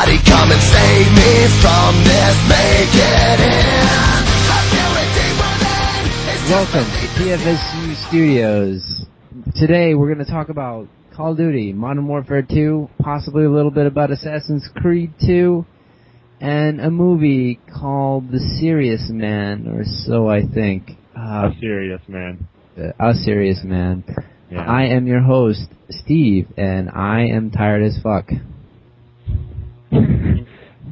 Somebody come and save me from this. Make it end. I feel it deeper than it's Welcome to TFSU Studios. Today we're going to talk about Call of Duty, Modern Warfare 2, possibly a little bit about Assassin's Creed 2, and a movie called The Serious Man, or so I think. A Serious Man. A Serious Man. Yeah. I am your host, Steve, and I am tired as fuck.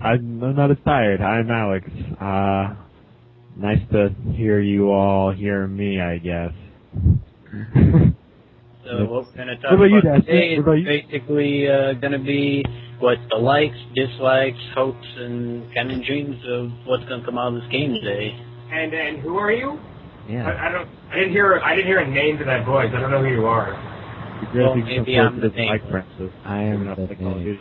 I'm not as tired. I'm Alex. Nice to hear you all hear me, I guess. So what we're going to talk about today is basically going to be what the likes, dislikes, hopes, and kind of dreams of what's going to come out of this game today. And who are you? Yeah. I didn't hear a name to that voice. I don't know who you are. Well, maybe I'm the name. I am the name.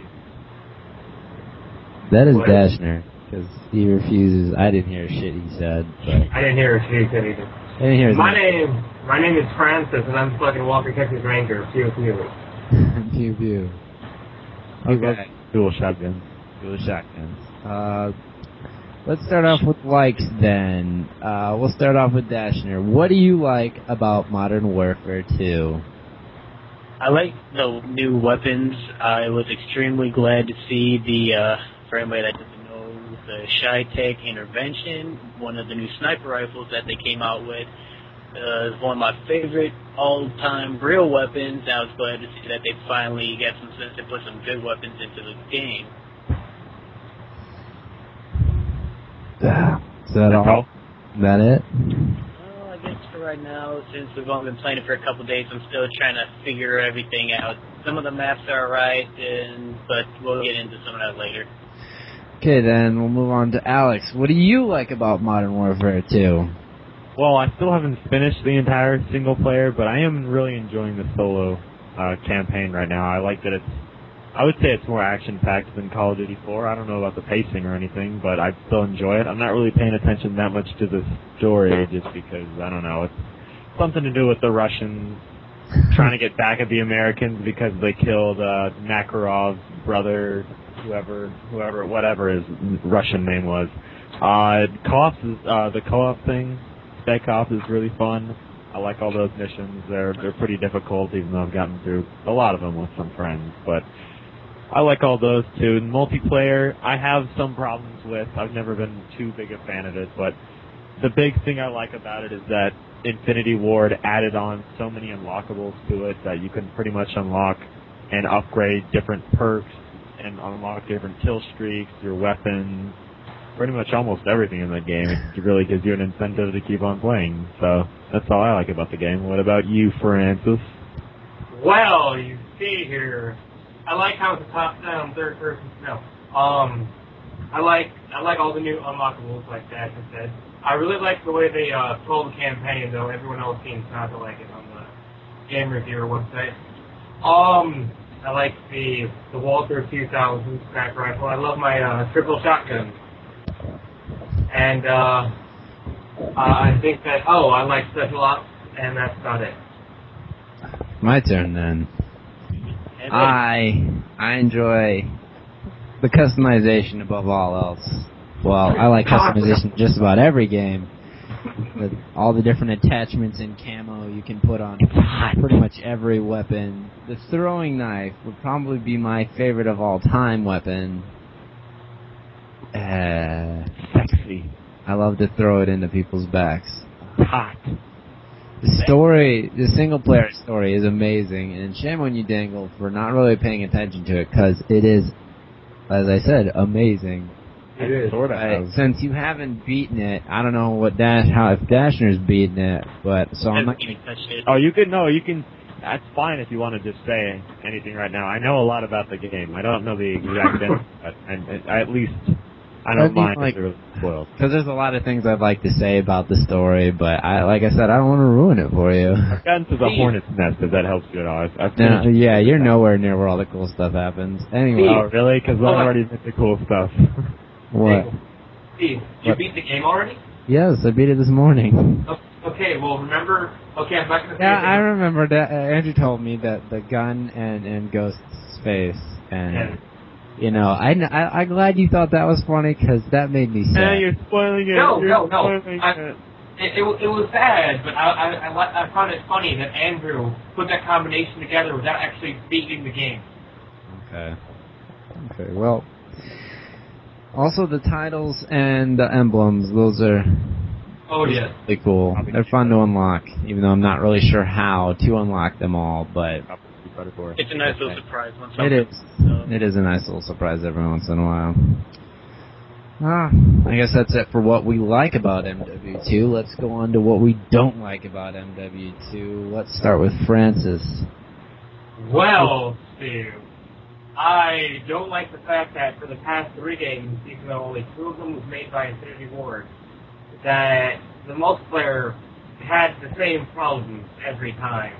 That is Dashner, because he refuses. I didn't hear shit he said. But I didn't hear a shit he said either. I didn't hear My name is Francis, and I'm fucking Walker, Texas Ranger. Pew pew. Pew pew. Okay. Dual shotguns. Let's start off with likes then. We'll start off with Dashner. What do you like about Modern Warfare 2? I like the new weapons. I was extremely glad to see the, for anybody that doesn't know, the Shy-Tech Intervention, one of the new sniper rifles that they came out with. Is one of my favorite all-time real weapons. I was glad to see that they finally got some sense to put some good weapons into the game. Is that all? Is that it? Well, I guess for right now, since we've only been playing it for a couple of days, I'm still trying to figure everything out. Some of the maps are alright, but we'll get into some of that later. Okay, then we'll move on to Alex. What do you like about Modern Warfare 2? Well, I still haven't finished the entire single player, but I am really enjoying the solo campaign right now. I like that I would say it's more action-packed than Call of Duty 4. I don't know about the pacing or anything, but I still enjoy it. I'm not really paying attention that much to the story just because, I don't know, it's something to do with the Russians trying to get back at the Americans because they killed Makarov's brother, whatever his Russian name was. The co-op thing, Spec Op, is really fun. I like all those missions. They're pretty difficult, even though I've gotten through a lot of them with some friends, but I like all those too. Multiplayer, I have some problems with. I've never been too big a fan of it, but the big thing I like about it is that Infinity Ward added on so many unlockables to it that you can pretty much unlock and upgrade different perks and unlock different kill streaks, your weapons, pretty much almost everything in the game. It really gives you an incentive to keep on playing. So that's all I like about the game. What about you, Francis? Well, you see here, I like how it's a top-down third-person. I like all the new unlockables, like Dash said. I really like the way they told the campaign, though everyone else seems not to like it on the game reviewer website. I like the Walther 2000 crack rifle. I love my triple shotgun. And I think that, I like special ops, and that's about it. My turn then. I enjoy the customization above all else. Well, I like customization just about every game. With all the different attachments and camo you can put on pretty much every weapon. The throwing knife would probably be my favorite of all time weapon. Sexy. I love to throw it into people's backs. Hot. The single-player story is amazing, and shame on you, Dangle, for not really paying attention to it, because it is, as I said, amazing. It is. Sort of. Since you haven't beaten it, I don't know if Dashner's beaten it, but so I'm not going to touch it. Oh, you can. That's fine if you want to just say anything right now. I know a lot about the game. I don't know the exact end, but I don't mind if they're spoiled. Because there's a lot of things I'd like to say about the story, but like I said, I don't want to ruin it for you. I've gotten to the hornet's nest, if that helps you at all. Yeah, you're nowhere near where all the cool stuff happens. Anyway. Oh, really? Because I already did the cool stuff. What? Steve, did you beat the game already? Yes, I beat it this morning. Okay, well, remember... Okay, I'm not going to say I remember that. Andrew told me that the gun and Ghost's face and... You know, I'm glad you thought that was funny because that made me sad. Yeah, you're spoiling it. No. Spoiling it. It was sad, but I found it funny that Andrew put that combination together without actually beating the game. Okay, well, also the titles and the emblems, those are really cool. They're fun to unlock, even though I'm not really sure how to unlock them all, but it's a nice little surprise. It is a nice little surprise every once in a while. I guess that's it for what we like about MW2. Let's go on to what we don't like about MW2. Let's start with Francis. Well, Steve, I don't like the fact that for the past 3 games, even though only 2 of them was made by Infinity Ward, that the multiplayer had the same problems every time.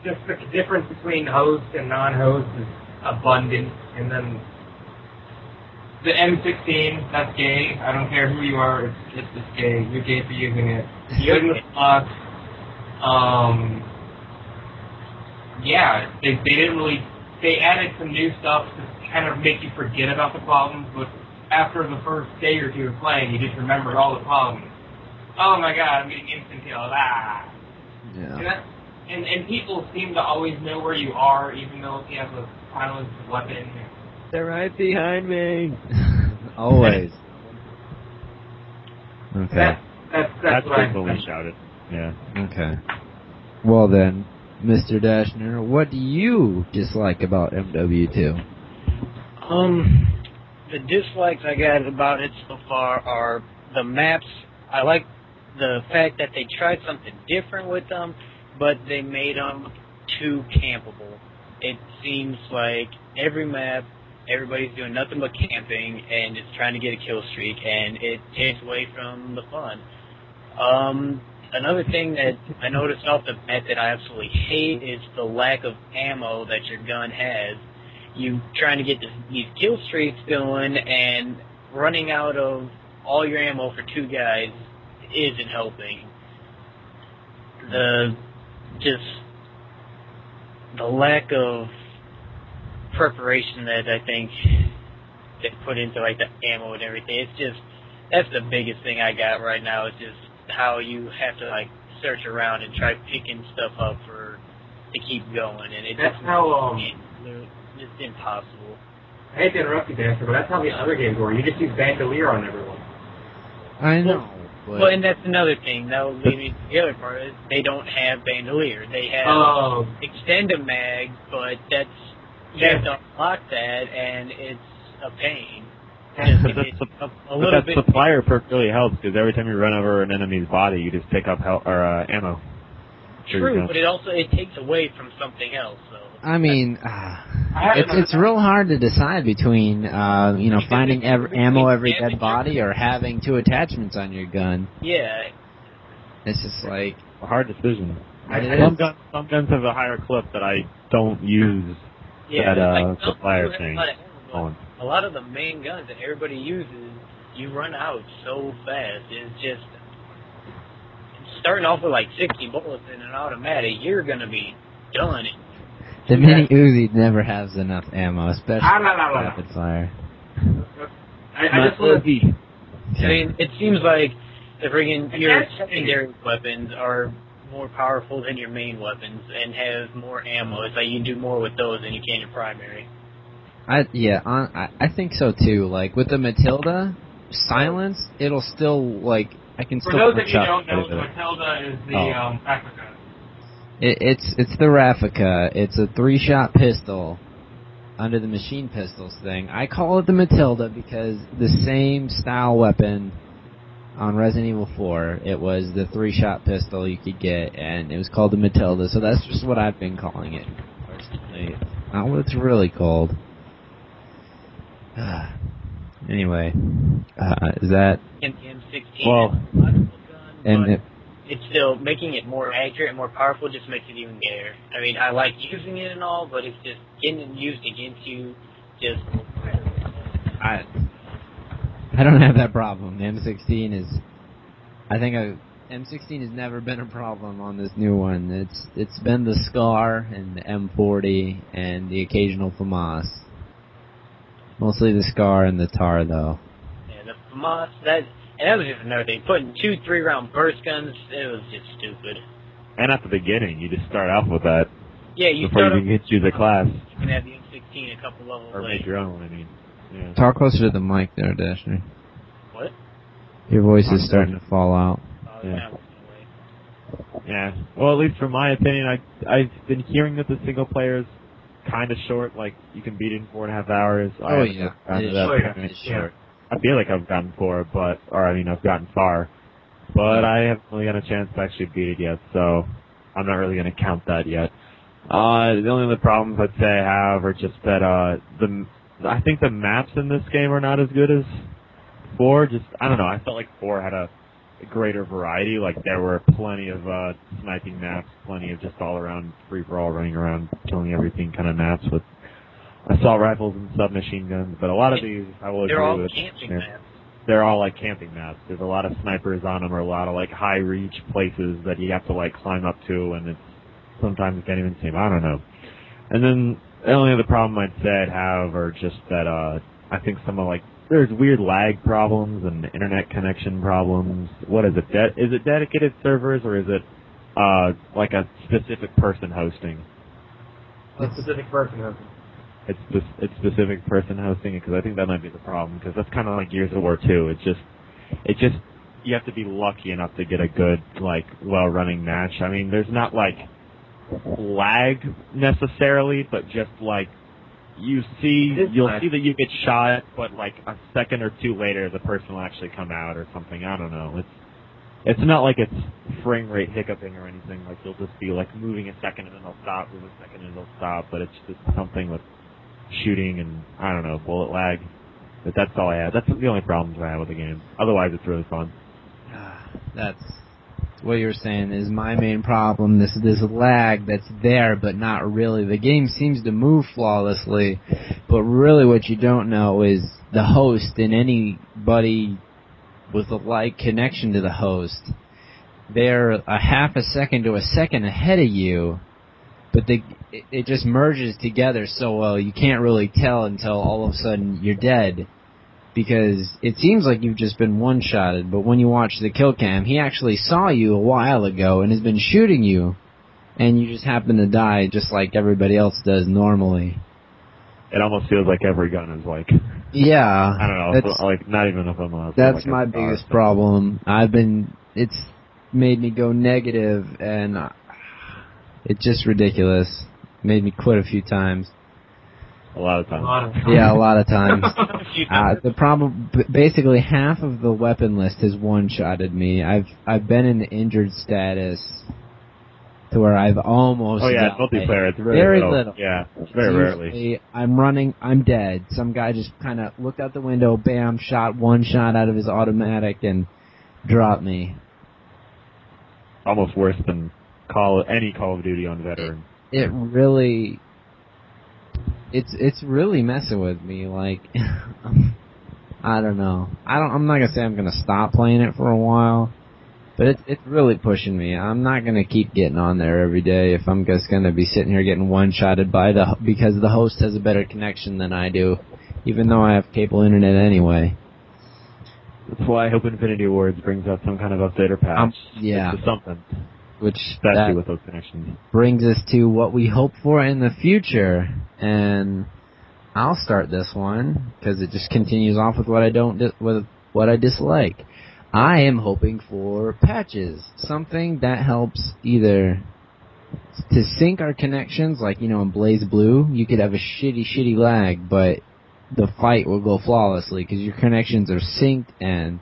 Just the difference between host and non-host is abundant, and then the M16, that's gay. I don't care who you are, it's gay. You're gay for using it. Goodness sucks. Yeah, they didn't really. They added some new stuff to kind of make you forget about the problems, but after the first day or 2 of playing, you just remembered all the problems. Oh my god, I'm getting instant kills. Yeah. And people seem to always know where you are, even though if you have a silenced weapon. They're right behind me. Always. Okay. That's what I when we shouted. Yeah. Okay. Well then, Mr. Dashner, what do you dislike about MW2? The dislikes I got about it so far are the maps. I like the fact that they tried something different with them, but they made them too campable. It seems like every map, everybody's doing nothing but camping and it's trying to get a kill streak, and it takes away from the fun. Another thing that I noticed off the bat that I absolutely hate is the lack of ammo that your gun has. You trying to get these kill streaks going, and running out of all your ammo for 2 guys isn't helping. The lack of preparation that I think they put into like the ammo and everything, that's the biggest thing I got right now. It's just how you have to like search around and try picking stuff up to keep going, and it's impossible. I hate to interrupt you, Dancer, but that's how the other games were. You just use bandolier on everyone. I know. Well, and that's another thing. That will lead me to the other part. Is they don't have bandolier. They have extend a mag, but you have to unlock that, and it's a pain. But that supplier perk really helps, because every time you run over an enemy's body, you just pick up ammo. True, but it takes away from something else. So. I mean, it's real hard to decide between finding ammo every dead body or having 2 attachments on your gun. Yeah. It's just like a hard decision. Some guns have a higher clip that I don't use. Yeah, that supplier thing. A lot of the main guns that everybody uses, you run out so fast. It's just starting off with like 60 bullets in an automatic, you're gonna be done. The mini Uzi never has enough ammo, especially rapid fire. I mean, it seems like your secondary weapons are more powerful than your main weapons and have more ammo. It's like you can do more with those than you can your primary. I think so too. Like with the Matilda, silence, it'll still I can still. For those of you who don't know, the Matilda is the Raffica. It's the Raffica. It's a 3-shot pistol under the machine pistols thing. I call it the Matilda because the same style weapon on Resident Evil 4, it was the 3-shot pistol you could get, and it was called the Matilda. So that's just what I've been calling it personally. Not what it's really called. Anyway, is that... M16 well, it's still making it more accurate and more powerful just makes it even gayer. I mean, I like using it and all, but it's just getting it used against you. I don't have that problem. The M16 is... I think M16 has never been a problem on this new one. It's been the SCAR and the M40 and the occasional FAMAS. Mostly the Scar and the Tar, though. Yeah, the FAMAS, that was just another thing. Putting 2 3-round burst guns, it was just stupid. And at the beginning, you just start off with that. Yeah, you before start you can choose a class. You can have the M16 a couple levels Or later. make your own, I mean. Yeah. Talk closer to the mic there, Dasher. What? Your voice is starting to fall out. Yeah. Yeah. Well, at least from my opinion, I've been hearing that the single player is kind of short. Like, you can beat it in 4.5 hours. Oh, yeah. It's short. I feel like I've gotten I've gotten far. But I haven't really got a chance to actually beat it yet, so I'm not really going to count that yet. The only other problems I'd say I have are just that I think the maps in this game are not as good as 4. I don't know, I felt like 4 had a greater variety. Like, there were plenty of sniping maps, plenty of just all-around free-for-all running around, killing everything kind of maps with assault rifles and submachine guns. But a lot of these, I will agree They're all with. camping maps. They're all like camping maps. There's a lot of snipers on them, or a lot of like high reach places that you have to like climb up to, and it's sometimes you can't even see them. I don't know. And then the only other problem I'd say I'd have are just that I think some of like there's weird lag problems and internet connection problems. What is it? Is it dedicated servers, or is it like a specific person hosting? A specific person hosting. It's specific person hosting it, because I think that might be the problem, because that's kind of like Gears of War 2. It just you have to be lucky enough to get a good, like, well-running match. I mean, there's not like lag necessarily, but just like you'll see that you get shot, but like a second or two later, the person will actually come out or something. I don't know. It's not like it's frame rate hiccuping or anything. Like, you'll just be like moving a second and then they'll stop, move a second and they'll stop. But it's just something with shooting and, I don't know, bullet lag. But that's all I have. That's the only problems I have with the game. Otherwise, it's really fun. That's what you're saying is my main problem. This lag that's there, but not really. The game seems to move flawlessly, but really what you don't know is the host and anybody with a light connection to the host. They're a half a second to a second ahead of you, but it just merges together so well you can't really tell until all of a sudden you're dead, because it seems like you've just been one-shotted, but when you watch the kill cam, he actually saw you a while ago and has been shooting you, and you just happen to die just like everybody else does normally. It almost feels like every gun is like... Yeah. I don't know, like, not even if I'm that's like my biggest problem. It's made me go negative, and it's just ridiculous. Made me quit a few times. A lot of times. Yeah, a lot of times. The problem, basically half of the weapon list has one-shotted me. I've been in injured status to where I've almost died. Multiplayer, it's very little. Yeah, very rarely. I'm dead. Some guy just kind of looked out the window, bam, shot one shot out of his automatic and dropped me. Almost worse than any Call of Duty on veteran. It really... It's really messing with me. Like, I don't know. I'm not gonna say I'm gonna stop playing it for a while, but it's really pushing me. I'm not gonna keep getting on there every day if I'm just gonna be sitting here getting one-shotted because the host has a better connection than I do, even though I have cable internet anyway. That's why I hope Infinity Awards brings out some kind of update or patch. Yeah. To something. Which especially with those connections. Brings us to what we hope for in the future, and I'll start this one because it just continues off with what I dislike. I am hoping for patches, something that helps either to sync our connections, like in Blaze Blue, you could have a shitty lag, but the fight will go flawlessly because your connections are synced and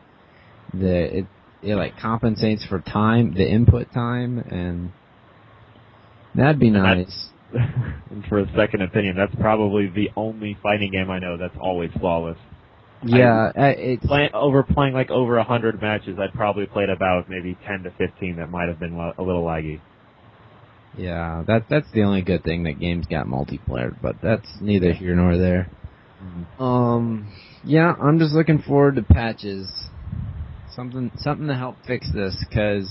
it like compensates for time, the input time, and that'd be nice. And for a second opinion, that's probably the only fighting game I know that's always flawless. Yeah, playing like over 100 matches, I'd probably played about maybe 10 to 15 that might have been a little laggy. Yeah, that's the only good thing that games got multiplayer, but that's neither here nor there. Mm-hmm. Yeah, I'm just looking forward to patches. Something to help fix this, because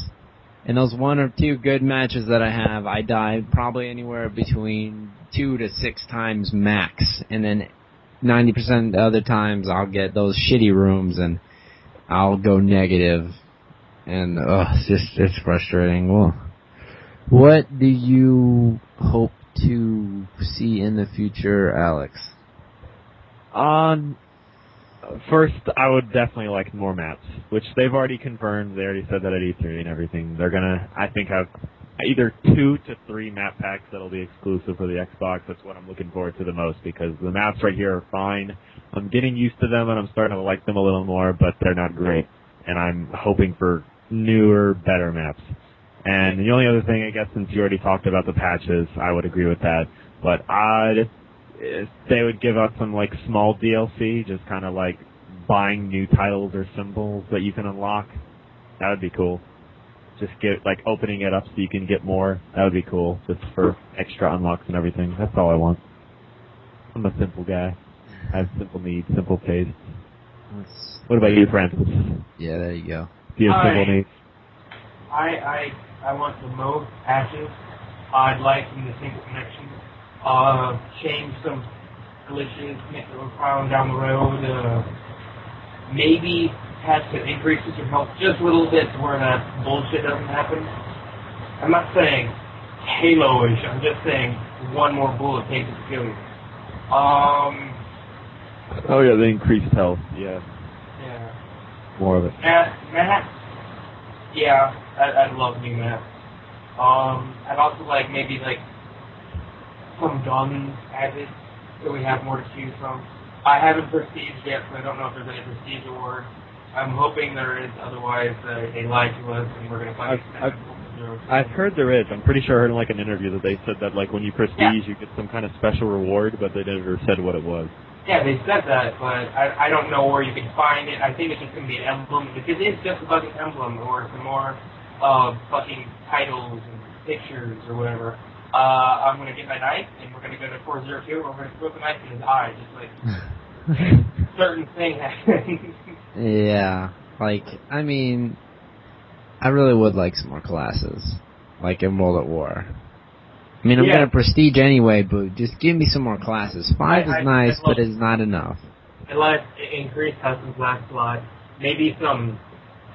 in those 1 or 2 good matches that I have, I died probably anywhere between 2 to 6 times max, and then 90% of the other times I'll get those shitty rooms and I'll go negative. And, it's frustrating. Well, what do you hope to see in the future, Alex? First, I would definitely like more maps, which they've already confirmed. They already said that at E3 and everything. They're gonna, I think, have either 2 to 3 map packs that'll be exclusive for the Xbox. That's what I'm looking forward to the most, because the maps right here are fine. I'm getting used to them, and I'm starting to like them a little more, but they're not great. And I'm hoping for newer, better maps. And the only other thing, I guess, since you already talked about the patches, I would agree with that. But if they would give us some like small DLC, just kind of like buying new titles or symbols that you can unlock, that would be cool. Just get like opening it up so you can get more. That would be cool, just for extra unlocks and everything. That's all I want. I'm a simple guy. I have simple needs, simple tastes. What about you, Francis? Yeah, there you go. Do you have simple needs? I want the most patches. I'd like them to sync connections. Change some glitches, make it a problem down the road. Maybe patch that increases your health just a little bit to where that bullshit doesn't happen. I'm not saying Halo-ish. I'm just saying one more bullet takes it to kill you. Oh yeah, the increased health. Yeah. Yeah. More of it. Maps. Yeah, I'd love new maps. I'd also like maybe like some guns added so we have more to choose from. I haven't prestiged yet, so I don't know if there's any prestige award. I'm hoping there is, otherwise they lied to us and we're going to find I've heard there is. I'm pretty sure I heard in like an interview that they said that like when you prestige you get some kind of special reward, but they never said what it was. Yeah, they said that, but I don't know where you can find it. I think it's just going to be an emblem, because it's just a fucking emblem, or some more fucking titles and pictures or whatever. I'm going to get my knife, and we're going to go to 402, and we're going to throw the knife in his eye, just like certain thing happens. Yeah, like, I mean, I really would like some more classes, like in World at War. I mean, I'm going to prestige anyway, but just give me some more classes. 5 is nice, but it's not enough. I'd like increased custom class slot. Maybe some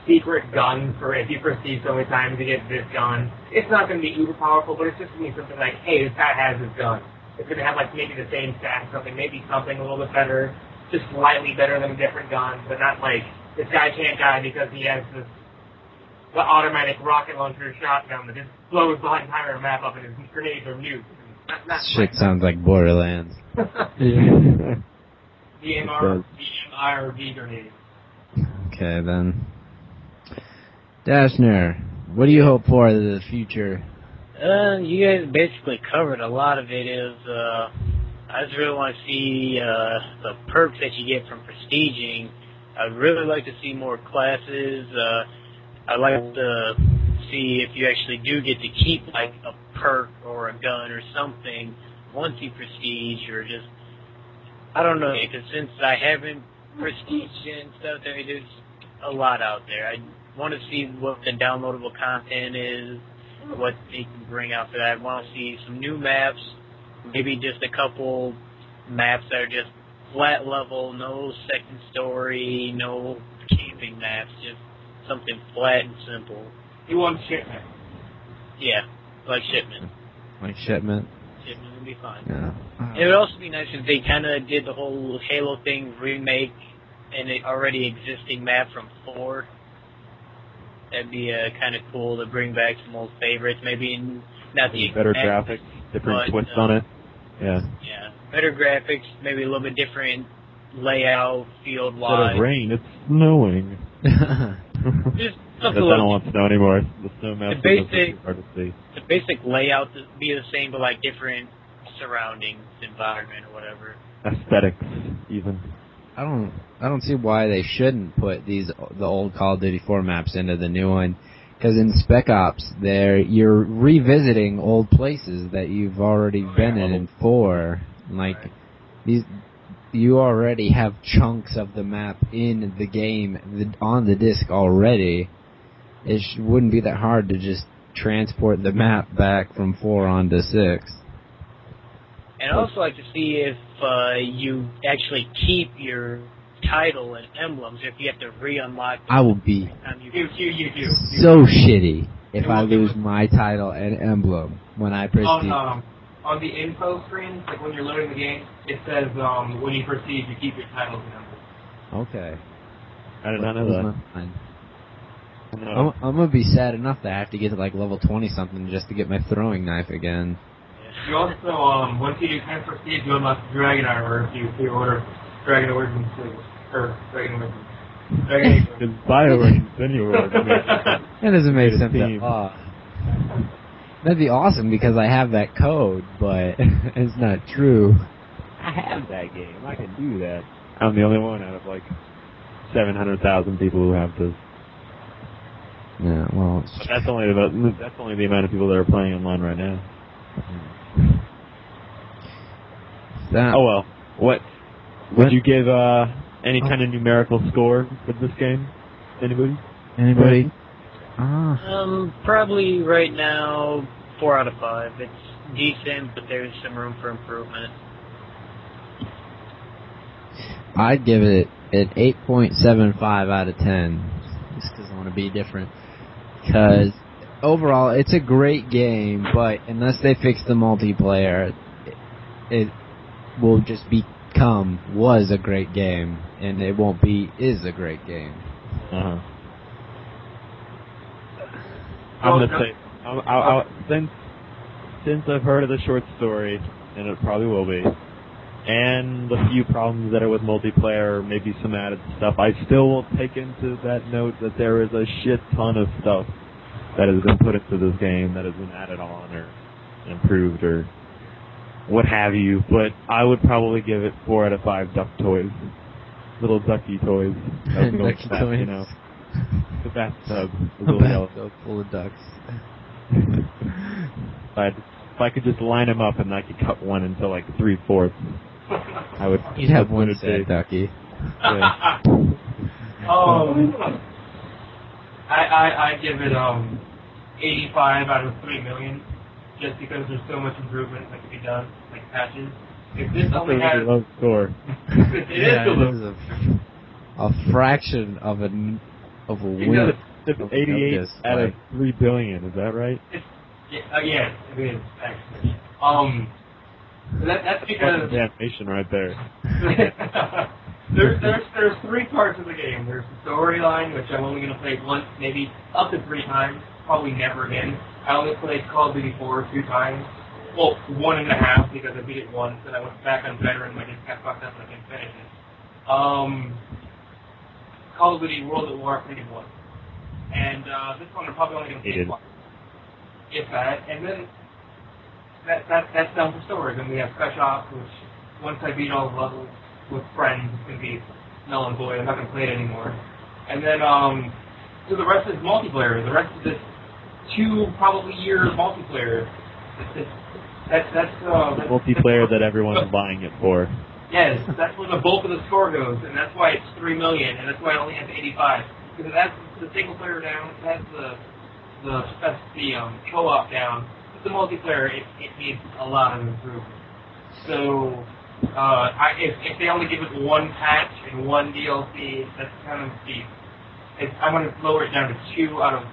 secret gun for if you prestige so many times to get this gun. It's not going to be uber powerful, but it's just going to be something like, hey, this guy has this gun. It's going to have like maybe the same stats, maybe something a little bit better, just slightly better than a different gun, but not like this guy can't die because he has this automatic rocket launcher shotgun that just blows the entire map up and his grenades are nukes. Shit sounds like Borderlands. DMR-V grenades. Okay, then. Dashner, what do you hope for the future? You guys basically covered a lot of it. I just really want to see the perks that you get from prestiging. I'd really like to see more classes. I'd like to see if you actually do get to keep like a perk or a gun or something once you prestige, or just, I don't know, because since I haven't prestiged and stuff, there's a lot out there. I want to see what the downloadable content is, what they can bring out for that. I want to see some new maps, maybe just a couple maps that are just flat level, no second story, no camping maps, just something flat and simple. You want Shipment? Yeah, like Shipment. Like Shipment? Shipment would be fine. Yeah. It would also be nice if they kind of did the whole Halo thing, remake an already existing map from 4. That'd be kind of cool to bring back some old favorites. Maybe not the better graphics, different twists on it. Yeah. Yeah, better graphics, maybe a little bit different layout, field-wise. Instead of rain, it's snowing. Just something. I don't want snow anymore. The snow maps are hard to see. The basic layout to be the same, but like different surroundings, environment, or whatever. Aesthetics, even. I don't see why they shouldn't put the old Call of Duty 4 maps into the new one, because in Spec Ops, you're revisiting old places that you've already been in 4. Like you already have chunks of the map in the game on the disc already. It wouldn't be that hard to just transport the map back from 4 onto 6. And I'd also like to see if you actually keep your title and emblems, if you have to re-unlock them. I will be You do. so shitty if I lose my title and emblem when I proceed. On the info screen, like when you're loading the game, it says when you proceed, you keep your titles and emblems. Okay. I did not know that. I'm gonna be sad enough that I have to get to like level 20 something just to get my throwing knife again. You also, once you do 10 proceed, you unlock Dragon Armor if you pre-order Dragon Origins, or Dragon Origins. It's BioWare, then you order. That doesn't make sense at all. That'd be awesome because I have that code, but it's not true. I have that game. I can do that. I'm the only one out of like 700,000 people who have this. Yeah, well, but that's only the amount of people that are playing online right now. Oh well. What would you give any kind of numerical score with this game? Anybody? Probably right now 4 out of 5. It's decent, but there's some room for improvement. I'd give it an 8.75 out of 10, just because I want to be different. Because overall, it's a great game, but unless they fix the multiplayer, it will just was a great game, and it won't be is a great game. I'm gonna say, since I've heard of the short story, and it probably will be, and the few problems that are with multiplayer, maybe some added stuff, I still will take into that note that there is a shit ton of stuff that has been put into this game that has been added on or improved or what have you, but I would probably give it 4 out of 5 duck toys. Little ducky toys. Ducky toys. You know. The bathtub. A bathtub full of ducks. If I could just line them up and I could cut one into like 3/4, I would. You'd have one sad ducky. Yeah. I give it 85 out of 3 million, just because there's so much improvement that can be done, like patches. If this only has a low score. It is a fraction of a win. It's 88 out of 3 billion. Is that right? Yes, it is actually. That's because animation right there. There's 3 parts of the game. There's the storyline, which I'm only going to play once, maybe up to 3 times, probably never again. I only played Call of Duty 4 2 times. Well, 1.5 because I beat it once, and I went back on Veteran, I just got fucked up and I couldn't finish it. Call of Duty World at War, I played it once. And this one I'm probably only going to play twice. If that, and then that's done for story. Then we have Fresh Ops, which once I beat all the levels with friends, it's going to be null and void. I'm not going to play it anymore. And then, so the rest is multiplayer. The rest is this 2 probably year multiplayer. That's multiplayer that everyone's buying it for. Yes, that's where the bulk of the score goes, and that's why it's 3 million, and that's why it only has 85. Because that's the single player down, that's the co-op down. But the multiplayer, it needs a lot of improvement. So, if they only give it 1 patch and 1 DLC, that's kind of steep. I'm going to lower it down to 2 out of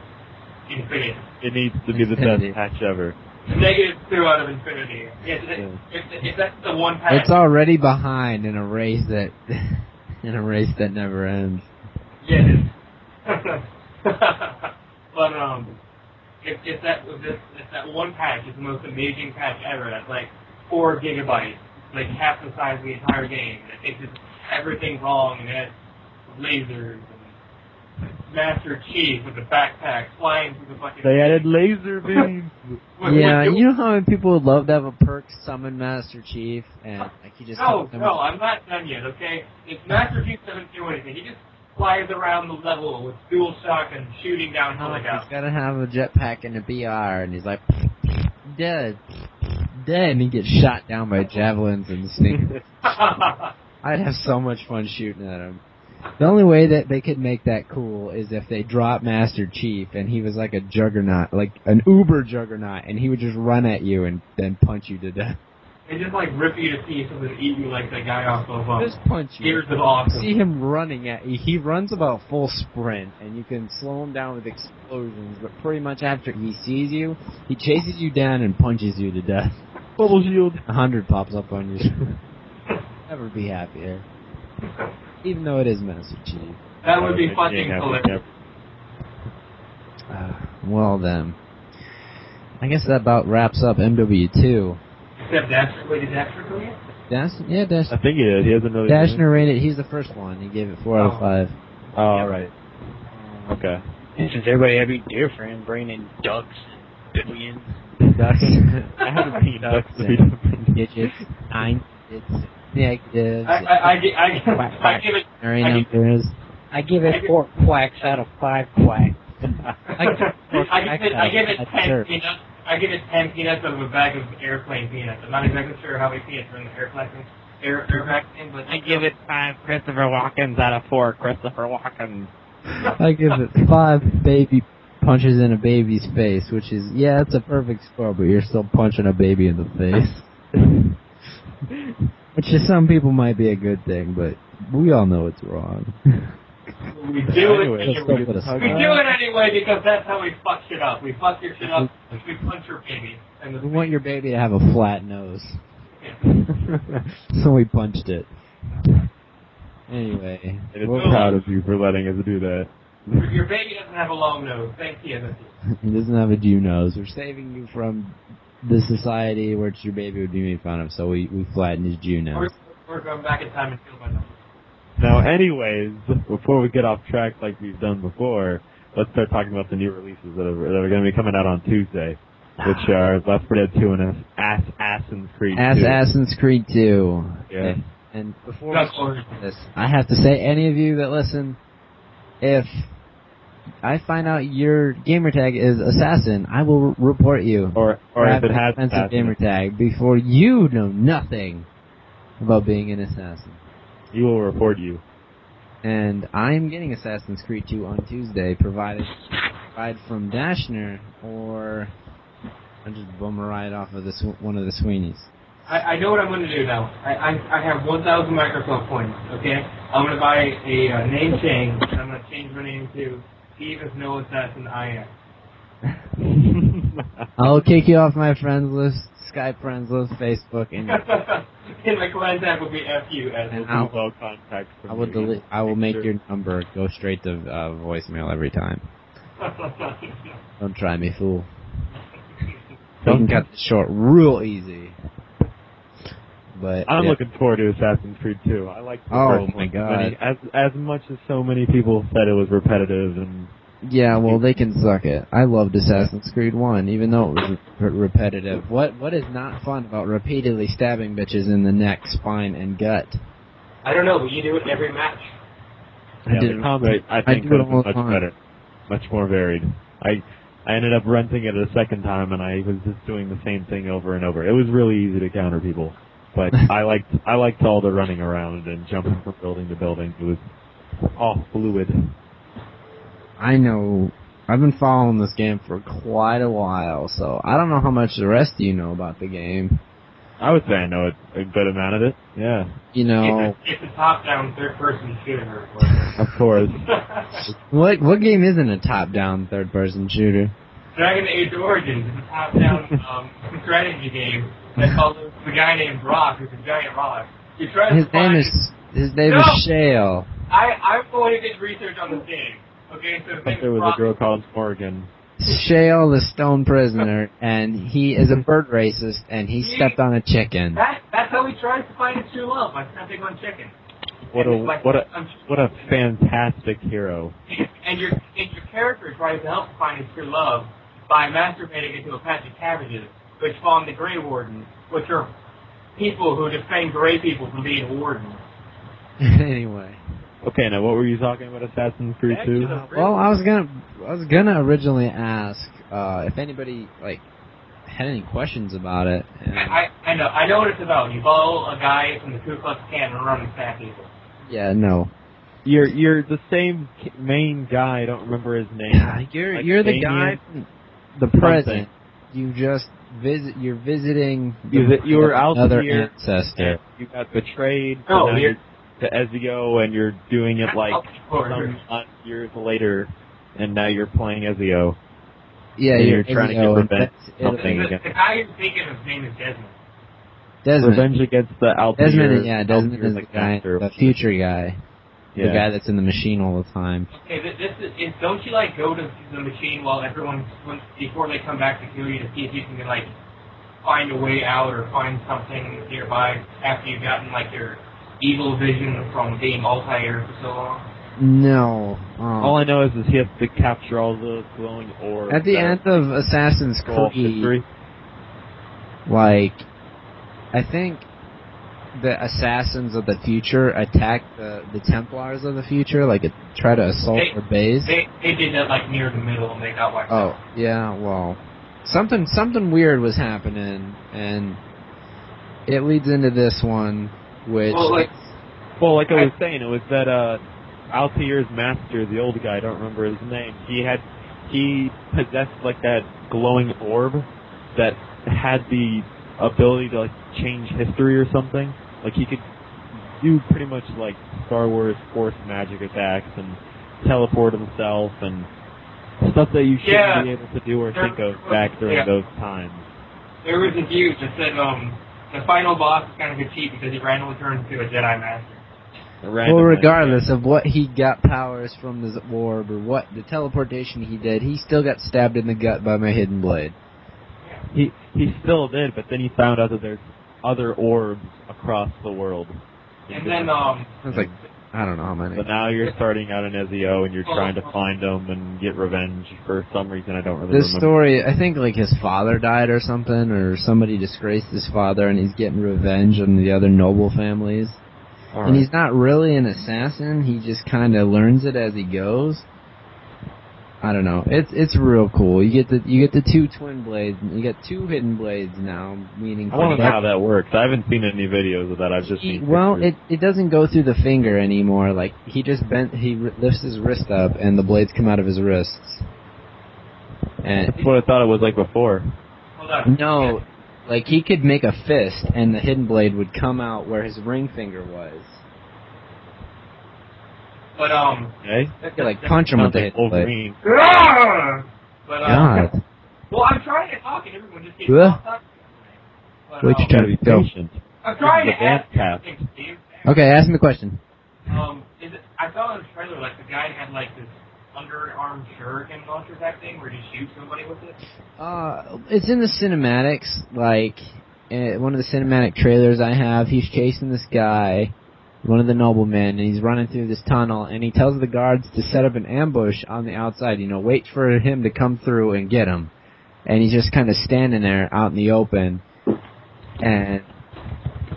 infinity. It needs to be the best patch ever. -2 out of infinity. Yes, if that's the 1 patch. It's already behind in a race that never ends. Yes. But if that 1 patch is the most amazing patch ever, that's like 4 gigabytes, like half the size of the entire game. It fixes everything wrong, and it has lasers and Master Chief with the backpack flying through the fucking. They added laser beams. Yeah, you know how many people would love to have a perk summon Master Chief, and like he just. No, I'm not done yet. Okay, if Master Chief doesn't do anything, he just flies around the level with dual shock and shooting down helicopters. He's gotta have a jetpack and a BR, and he's like dead, and he gets shot down by javelins and sneakers. I'd have so much fun shooting at him. The only way that they could make that cool is if they dropped Master Chief and he was like a juggernaut, like an uber juggernaut, and he would just run at you and then punch you to death. and just like rip you to pieces and eat you like that guy off of Just punch you. Gears of Awesome. See him running at you. He runs about full sprint, and you can slow him down with explosions, but pretty much after he sees you, he chases you down and punches you to death. Bubble shield. 100 pops up on you. Never be happier. Even though it is Master Chief. That would be fucking hilarious. Well then. I guess that about wraps up MW2. Except Dashner. Wait, did Dashner go yet? Yeah, Dashner. I think he did. He hasn't really. Dashner rated. He's the first one. He gave it 4 out of 5. Oh, all right. Okay. And since everybody had to be different, bringing in ducks, billions. Ducks. I haven't seen ducks to be and digits, 9 digits, negatives. I give it. Numbers. I give it 4 quacks out of 5 quacks. I give it 10 peanuts. I give it 10 peanuts out of a bag of airplane peanuts. I'm not exactly sure how many peanuts are in the airplane vaccine, but I give it 5 Christopher Walkens out of 4 Christopher Walkens. I give it 5 baby punches in a baby's face, which is, yeah, it's a perfect score, but you're still punching a baby in the face. Which to some people might be a good thing, but we all know it's wrong. We do Anyway, it anyway because that's how we fuck shit up. We fuck your shit up. We punch your baby. We want your baby to have a flat nose. So we punched it. Anyway. And we're proud of you for letting us do that. Your baby doesn't have a long nose. Thank you. He doesn't have a Jew nose. We're saving you from the society which your baby would be made fun of, so we flattened his Jew nose. We're going back in time and kill my nose. Now, anyways, before we get off track like we've done before, let's start talking about the new releases that are going to be coming out on Tuesday, which are Left 4 Dead 2 and Assassin's Creed 2. Assassin's Creed 2. Yeah. And before we start this, I have to say, any of you that listen, if I find out your gamertag is Assassin, I will report you. Or if it has offensive gamertag before you know nothing about being an assassin. He will report you. And I'm getting Assassin's Creed 2 on Tuesday, provided from Dashner, or I'll just bum a ride off of one of the Sweeneys. I know what I'm going to do now. I have 1,000 Microsoft points, okay? I'm going to buy a name change, and I'm going to change my name to Steve is no assassin I am. I'll kick you off my friends list, Skype friends list, Facebook, and my contact will be FU as well. Contact I will delete. I will make your number go straight to voicemail every time. Don't try me, fool. You can cut this short real easy. But I'm looking forward to Assassin's Creed 2. I like the first one. My god! As much as so many people said it was repetitive and. Yeah, well, they can suck it. I loved Assassin's Creed 1, even though it was repetitive. What is not fun about repeatedly stabbing bitches in the neck, spine, and gut? I don't know, but you do it every match. The combat, I think, was much better. Much more varied. I ended up renting it a second time, and I was just doing the same thing over and over. It was really easy to counter people. But I liked all the running around and jumping from building to building. It was all fluid. I know. I've been following this game for quite a while, so I don't know how much the rest of you know about the game. I would say I know a good amount of it. Yeah. You know. It's a top-down third-person shooter. Of course. What game isn't a top-down third-person shooter? Dragon Age Origins is a top-down strategy game that follows the guy named Brock, who's a giant rock. His name is Shale. I'm going to get research on the thing. Okay, so there was a girl called Morgan. Shale, the stone prisoner, and he is a bird racist, and he stepped on a chicken. That's how he tries to find his true love, by stepping on chicken. What a fantastic hero. And your character tries to help find his true love by masturbating into a patch of cabbages, which spawn the Grey Wardens, which are people who defend Grey people from being wardens. Anyway. Okay, now what were you talking about Assassin's Creed 2? Well, I was gonna originally ask if anybody had any questions about it. I know what it's about. You follow a guy from the Ku Klux Klan and run and stab people. Yeah, no. You're the same main guy. I don't remember his name. Yeah, you're the guy from the present. You just you're visiting You were out another here, ancestor. you got betrayed, Oh, and now you're- you're to Ezio, and you're doing it like Oh, some odd years later, and now you're playing Ezio. Yeah, And you're you're trying to get Ezio, and revenge that's or something Italy. against The guy you're thinking of, his name is Desmond. Desmond. Revenge against the Altair. Desmond Altair is the guy, master. the future guy. Yeah. The guy that's in the machine all the time. Okay, this is. Don't you like go to the machine while before they come back to kill you to see if you can like find a way out or find something nearby after you've gotten like your evil vision from being Altair for so long? No. All I know is he has to capture all those glowing orbs. At the end of Assassin's Creed, history. like, I think the assassins of the future attack the Templars of the future, like try to assault their base. They did that like near the middle and they got wiped Oh, out. yeah, well, something weird was happening, and it leads into this one, which... Well, like I was saying, it was that Altair's master, the old guy, I don't remember his name, he possessed like that glowing orb that had the ability to like change history or something. Like he could do pretty much like Star Wars Force magic attacks and teleport himself and stuff that you shouldn't be able to do or think of back during those times. there was a view that said the final boss is kind of a cheat because he randomly turned into a Jedi Master. Well, regardless of what he got powers from the orb or what the teleportation he did, he still got stabbed in the gut by my hidden blade. He still did, but then he found out that there's other orbs across the world. And then It's like, I don't know how many. But now you're starting out in Ezio and you're trying to find them and get revenge for some reason I don't really This remember. story, I think like his father died or something, or somebody disgraced his father and he's getting revenge on the other noble families. All And right. he's not really an assassin, he just kind of learns it as he goes. I don't know. It's real cool. You get the two twin blades. You get two hidden blades now, meaning. I want to know how that works. I haven't seen any videos of that. I've just seen pictures. It doesn't go through the finger anymore. Like he just lifts his wrist up, and the blades come out of his wrists. And That's what I thought it was like before. hold on. no, like he could make a fist, and the hidden blade would come out where his ring finger was. But Okay? You could, like punch him with the Sounds like hidden blade. Wolverine. but God. well, I'm trying to talk and everyone just gets Ugh. lost up. But, What you You gotta be Go. patient. I'm trying to The dance ask tap. you something, Steve. Okay, ask me a question. I saw in the trailer like the guy had like this underarm shuriken launcher type thing where he shoots somebody with it. It's in the cinematics, like, one of the cinematic trailers I have, he's chasing this guy, one of the noblemen, and he's running through this tunnel, and he tells the guards to set up an ambush on the outside, wait for him to come through and get him. And he's just kind of standing there out in the open, and,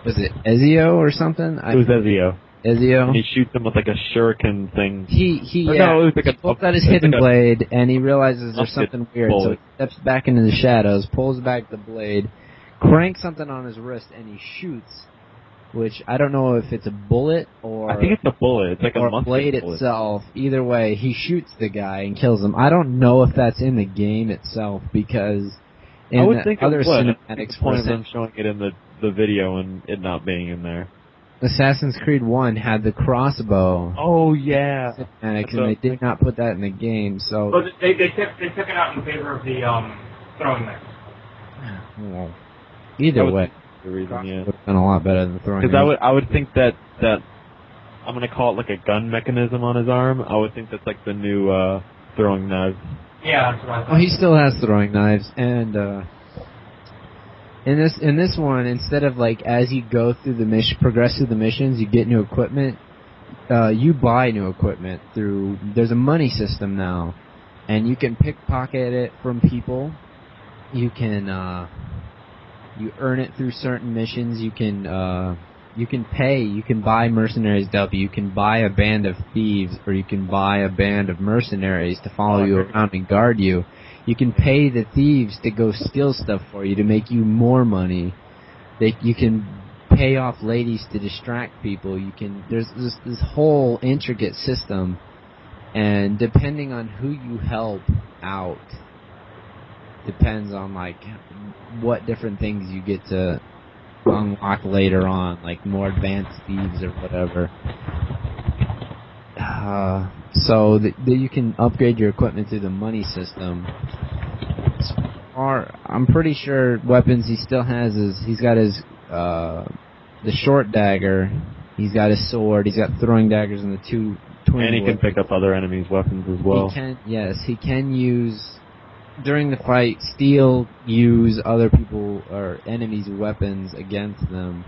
was it Ezio or something? It was Ezio. Ezio? And he shoots him with like a shuriken thing. He Or no, it was like a- pulls out his it's hidden like a blade, and he realizes there's musket something weird, so bullet. he steps back into the shadows, pulls back the blade, cranks something on his wrist, and he shoots, which I don't know if it's a bullet or I think it's a bullet. It's like or a musket blade bullet. itself. Either way, he shoots the guy and kills him. I don't know if that's in the game itself, because in I would the think other it would. cinematics The point of them showing it in the video and it not being in there. Assassin's Creed 1 had the crossbow Oh yeah. cinematics, and they did not put that in the game, so... But they took it out in favor of the throwing knife. Well, either way, The reason, yeah. would have been a lot better than throwing. Because I would think that I'm gonna call it like a gun mechanism on his arm. I would think that's like the new throwing knives. Yeah, that's what I thought. Well, he still has throwing knives, and in this one, instead of like as you go through the progress through the missions, you get new equipment. You buy new equipment through. There's a money system now, and you can pickpocket it from people. You can you earn it through certain missions. You can pay. You can buy mercenaries W. You can buy a band of thieves, or you can buy a band of mercenaries to follow you around and guard you. You can pay the thieves to go steal stuff for you to make you more money. You can pay off ladies to distract people. There's this whole intricate system, and depending on who you help out, depends on like what different things you get to unlock later on, like more advanced thieves or whatever. So that you can upgrade your equipment through the money system. I'm pretty sure weapons he still has he's got his the short dagger, he's got his sword, he's got throwing daggers and the two twin. And he can pick up other enemies' weapons as well. He can use during the fight use other people or enemies' weapons against them.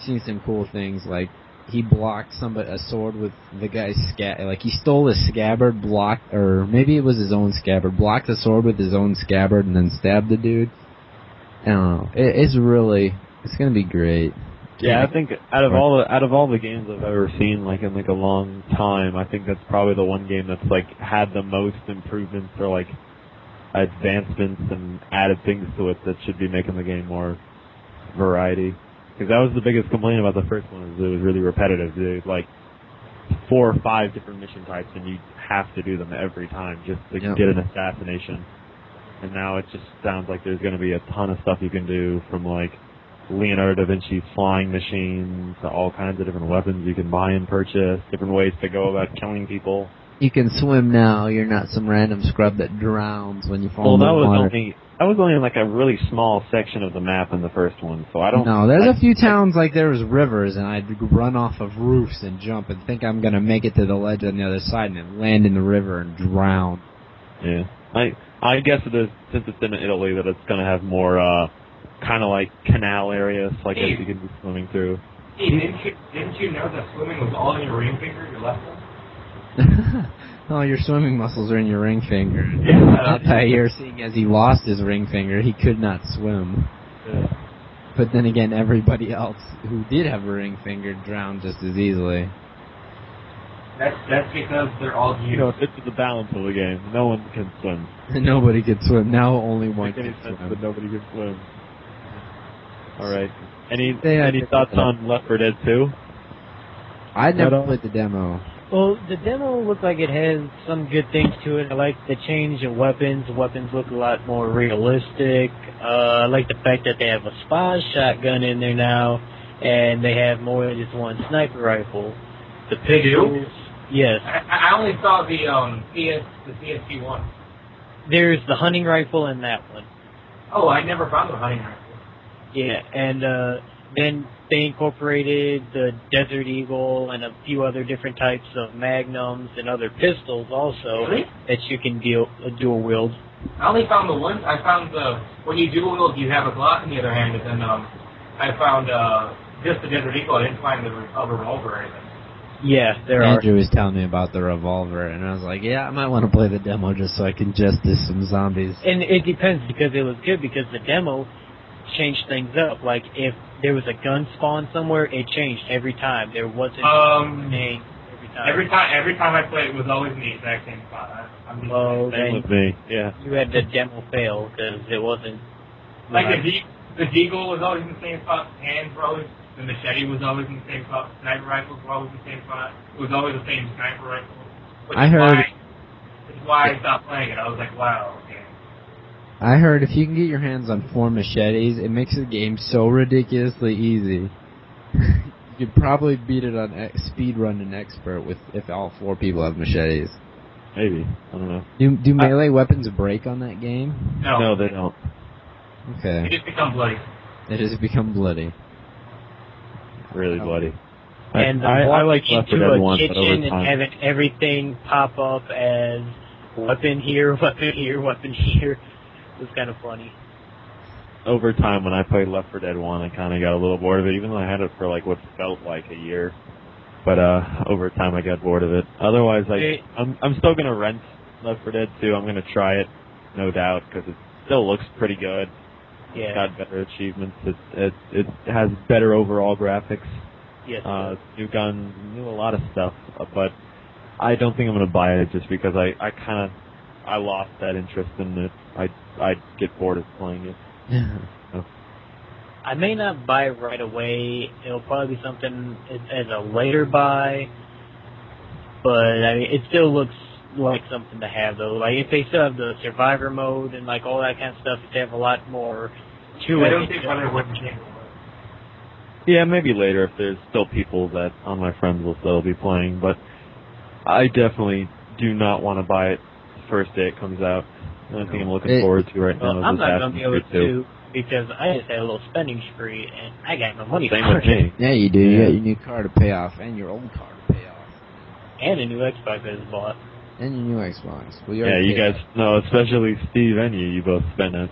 Seen some cool things like he blocked a sword with the guy's like he stole his scabbard, or maybe it was his own scabbard, blocked the sword with his own scabbard and then stabbed the dude. I don't know. It's gonna be great. Yeah, I think out of all the games I've ever seen, like in like a long time, I think that's probably the one game that's like had the most improvements or like advancements and added things to it that should be making the game more variety. Because that was the biggest complaint about the first one, is it was really repetitive. There's like 4 or 5 different mission types, and you have to do them every time just to get an assassination. And now it just sounds like there's going to be a ton of stuff you can do, from like Leonardo da Vinci's flying machine to all kinds of different weapons you can buy and purchase, different ways to go about killing people. You can swim now. You're not some random scrub that drowns when you fall in the water. That was only like a really small section of the map in the first one, so I don't... No, there's a few towns like there was rivers, and I'd run off of roofs and jump and think I'm going to make it to the ledge on the other side and then land in the river and drown. Yeah. I guess it is, since it's in Italy, that it's going to have more kind of like canal areas, like that you can be swimming through. Hey, didn't you know that swimming was all in your ring finger, your left one? Oh, your swimming muscles are in your ring finger. Yeah. You're seeing as he lost his ring finger, he could not swim. Yeah. But then again, everybody else who did have a ring finger drowned just as easily. That's because they're all You know, it's the balance of the game. No one can swim. Nobody could swim. Now only one can can swim. But nobody can swim. All right. Any Any thoughts on Left 4 Dead 2? I never played the demo. Well, the demo looked like it has some good things to it. I like the change in weapons. The weapons look a lot more realistic. I like the fact that they have a spy shotgun in there now, and they have more than just one sniper rifle. The pistols, yes. I only saw the TFSU one. There's the hunting rifle in that one. Oh, I never found the hunting rifle. Yeah, and then they incorporated the Desert Eagle and a few other different types of magnums and other pistols also. Really? That you can dual wield. I only found the one. I found when you dual wield, you have a Glock in the other hand, but then I found just the Desert Eagle. I didn't find a revolver or anything. Yeah, there Andrew was telling me about the revolver, and I was like, yeah, I might want to play the demo just so I can justice some zombies. And it depends, because it was good, because the demo changed things up. Like, if there was a gun spawn somewhere, it changed every time. There wasn't a name every time. Every time I played, it was always in the exact same spot. Same with me, yeah. You had the demo fail, because it wasn't... Like, the Deagle was always in the same spot, hands were always... The machete was always in the same spot. Sniper rifles were always in the same spot. It was always the same sniper rifle. Which is why I stopped playing it. I was like, wow, okay. I heard if you can get your hands on 4 machetes, it makes the game so ridiculously easy. You could probably beat it on speedrun and expert if all 4 people have machetes. Maybe. I don't know. Do melee weapons break on that game? No, they don't. Okay. They just become bloody. They just become bloody. Really bloody. And I like walking Left 4 Dead into 1, a but over kitchen and time... having everything pop up as weapon here, weapon here, weapon here was kind of funny. Over time, when I played Left 4 Dead 1, I kind of got a little bored of it, even though I had it for like what felt like a year. But over time, I got bored of it. Otherwise, I'm still gonna rent Left 4 Dead 2. I'm gonna try it, no doubt, because it still looks pretty good. Yeah. It's got better achievements. It has better overall graphics. Yes. New guns, a lot of stuff. But I don't think I'm gonna buy it just because I lost that interest in it. I'd get bored of playing it. So. I may not buy it right away. It'll probably be something as a later buy. But I mean, it still looks like something to have though. Like if they still have the survivor mode and like all that kind of stuff, if they have a lot more to it. I don't think Runner wouldn't change it. Yeah, maybe later if there's still people that on my friends will still be playing, but I definitely do not want to buy it the first day it comes out. The only thing I'm looking forward to right now is I'm not going to Assassin's be able Creed 2. to because I just had a little spending spree and I got no money Same for with it. me. Yeah, you do. You got your new car to pay off, and your old car to pay off, And a new Xbox I just bought. and your new Xbox. Well, Yeah, you guys know, especially Steve and you both spent a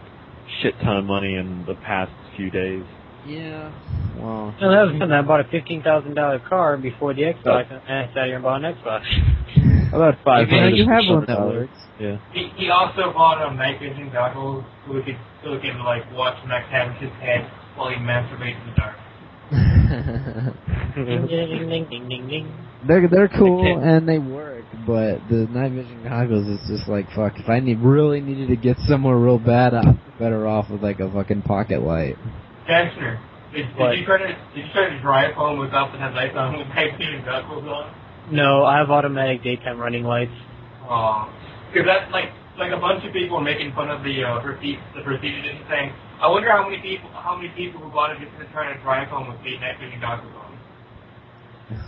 shit ton of money in the past few days. Yeah. Well. No, that was fun. I bought a $15,000 car before the Xbox, and I sat here and bought an Xbox. About $500. You have one that works. Yeah. He also bought night vision goggles so he could like watch Max Havish his head while he masturbates in the dark. Ding, ding, ding, ding, ding, ding. They're cool and they work, but the night vision goggles is just like fuck. If I really needed to get somewhere real bad, I'm better off with like a fucking pocket light. Dexter, did you try to drive home without the headlights on with night vision goggles on? No, I have automatic daytime running lights. Because that's like a bunch of people making fun of the procedure edition saying, I wonder how many people who bought it just to try to drive home with night vision goggles on.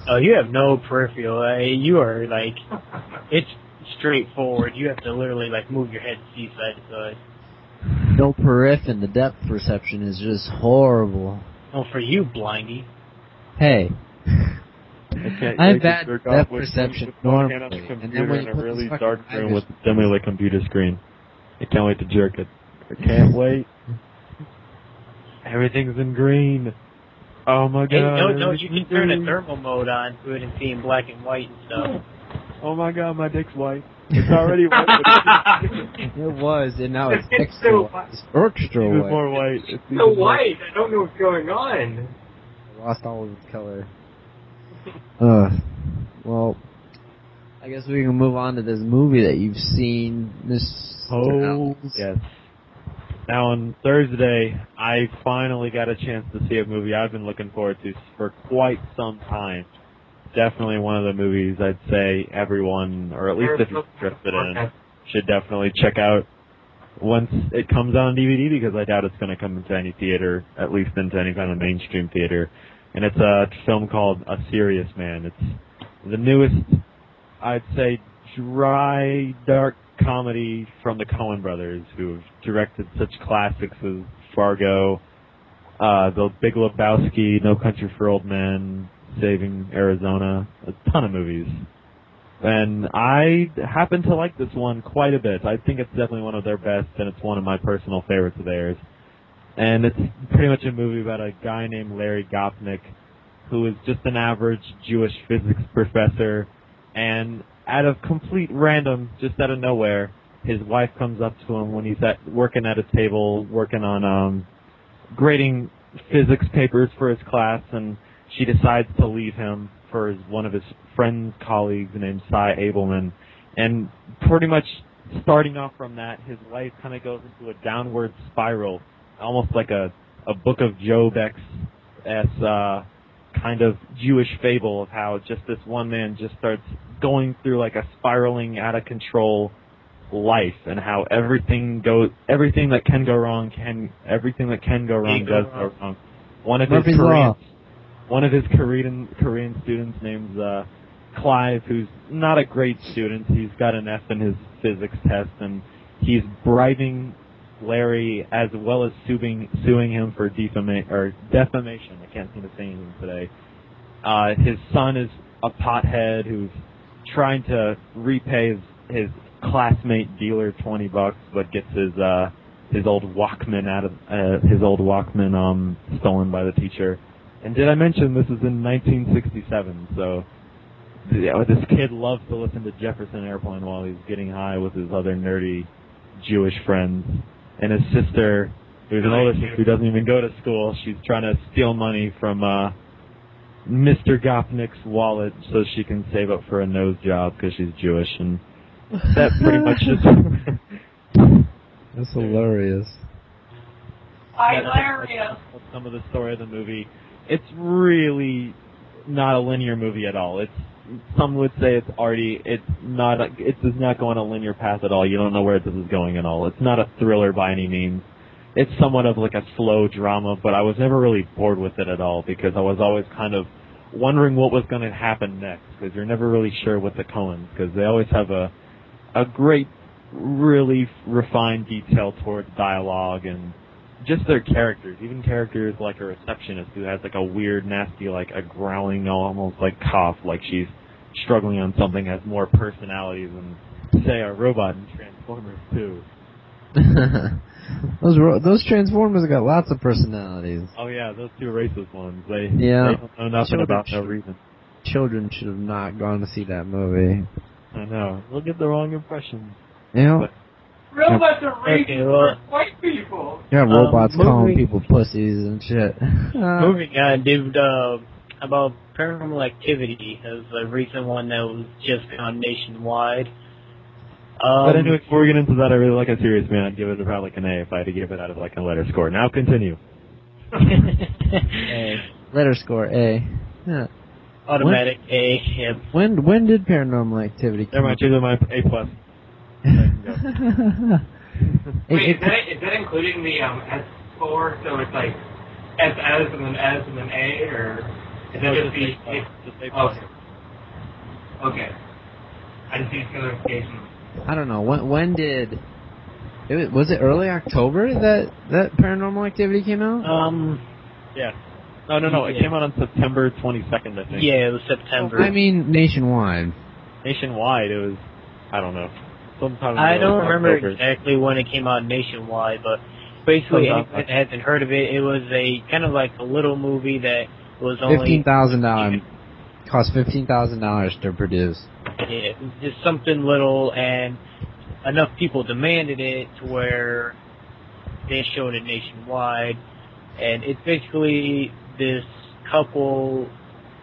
Oh, you have no peripheral. You are like, it's straightforward. You have to literally like move your head to see side to side. No periph and the depth perception is just horrible. Oh, for you, blindy. Hey. I have bad depth with perception one normally, hand on the and computer then when in you a put really this dark fucking room with a dimly-lit computer screen. I can't wait to jerk it. I can't wait. Everything's in green. Oh my god. Hey, no, you can turn a thermal mode on to it and see in black and white and stuff. Oh my god, my dick's white. It's already white. It was, and now it's It's extra so white. It's extra It's white. more white. It's So even white, I don't know what's going on. Lost all of its color. Well, I guess we can move on to this movie that you've seen. Oh, yes. Now on Thursday, I finally got a chance to see a movie I've been looking forward to for quite some time. Definitely one of the movies I'd say everyone, or at least if you're interested in, should definitely check out once it comes out on DVD, because I doubt it's going to come into any theater, at least into any kind of mainstream theater. And it's a film called A Serious Man. It's the newest, I'd say, dry, dark comedy from the Coen brothers, who've directed such classics as Fargo, The Big Lebowski, No Country for Old Men, Saving Arizona, a ton of movies. And I happen to like this one quite a bit. I think it's definitely one of their best, and it's one of my personal favorites of theirs. And it's pretty much a movie about a guy named Larry Gopnik, who is just an average Jewish physics professor, and out of complete random, just out of nowhere, his wife comes up to him when he's working at a table, working on grading physics papers for his class, and she decides to leave him for one of his friends, colleagues named Cy Abelman. And pretty much starting off from that, his life kind of goes into a downward spiral, almost like a Book of Job-esque kind of Jewish fable of how just this one man just starts going through like a spiraling out of control life, and how everything that can go wrong does go wrong. One of his Korean students named Clive, who's not a great student. He's got an F in his physics test, and he's bribing Larry as well as suing him for defamation. I can't seem to say anything today. His son is a pothead who's trying to repay his classmate dealer $20, but gets his old Walkman stolen by the teacher. And did I mention this is in 1967? So this kid loves to listen to Jefferson Airplane while he's getting high with his other nerdy Jewish friends. And his sister, who's an older sister who doesn't even go to school, she's trying to steal money from Mr. Gopnik's wallet so she can save up for a nose job because she's Jewish. And that pretty much is... That's hilarious. Hilarious. That's some of the story of the movie. It's really not a linear movie at all. It's some would say it's not going a linear path at all. You don't know where this is going at all. It's not a thriller by any means. It's somewhat of like a slow drama, but I was never really bored with it at all because I was always kind of wondering what was going to happen next because you're never really sure with the Coens because they always have a great, really refined detail towards dialogue and just their characters. Even characters like a receptionist who has like a weird, nasty, like a growling, almost like cough, like she's struggling on something, has more personality than, say, a robot in Transformers 2. Those Transformers got lots of personalities. Oh yeah, those two racist ones. They don't know nothing about no reason. Children should have not gone to see that movie. I know. They'll get the wrong impression. Yeah. Robots are racist for white people. Yeah, robots calling people pussies and shit. Moving on, dude, about Paranormal Activity. That was a recent one that was just gone nationwide. But anyway, before we get into that, I really like A Serious Man. I'd give it about like an A if I had to give it out of like a letter score. Now continue. A. Letter score A. Yeah. Automatic A. Yep. When did Paranormal Activity come out? Never mind, choose my A+. Wait, is that including the S4? So it's like SS and then S and then A, or is that just the A? Okay. I just need clarification. I don't know. When did... Was it early October that Paranormal Activity came out? Yeah. No. It came out on September 22nd, I think. Yeah, it was September. I mean, nationwide. Nationwide, it was, I don't know. Sometime I don't remember October. exactly when it came out nationwide, but basically, anyone that hasn't heard of it, it was a kind of like a little movie that was only $15,000. Cost $15,000 to produce. Yeah, it was just something little, and enough people demanded it to where they showed it nationwide. And it's basically this couple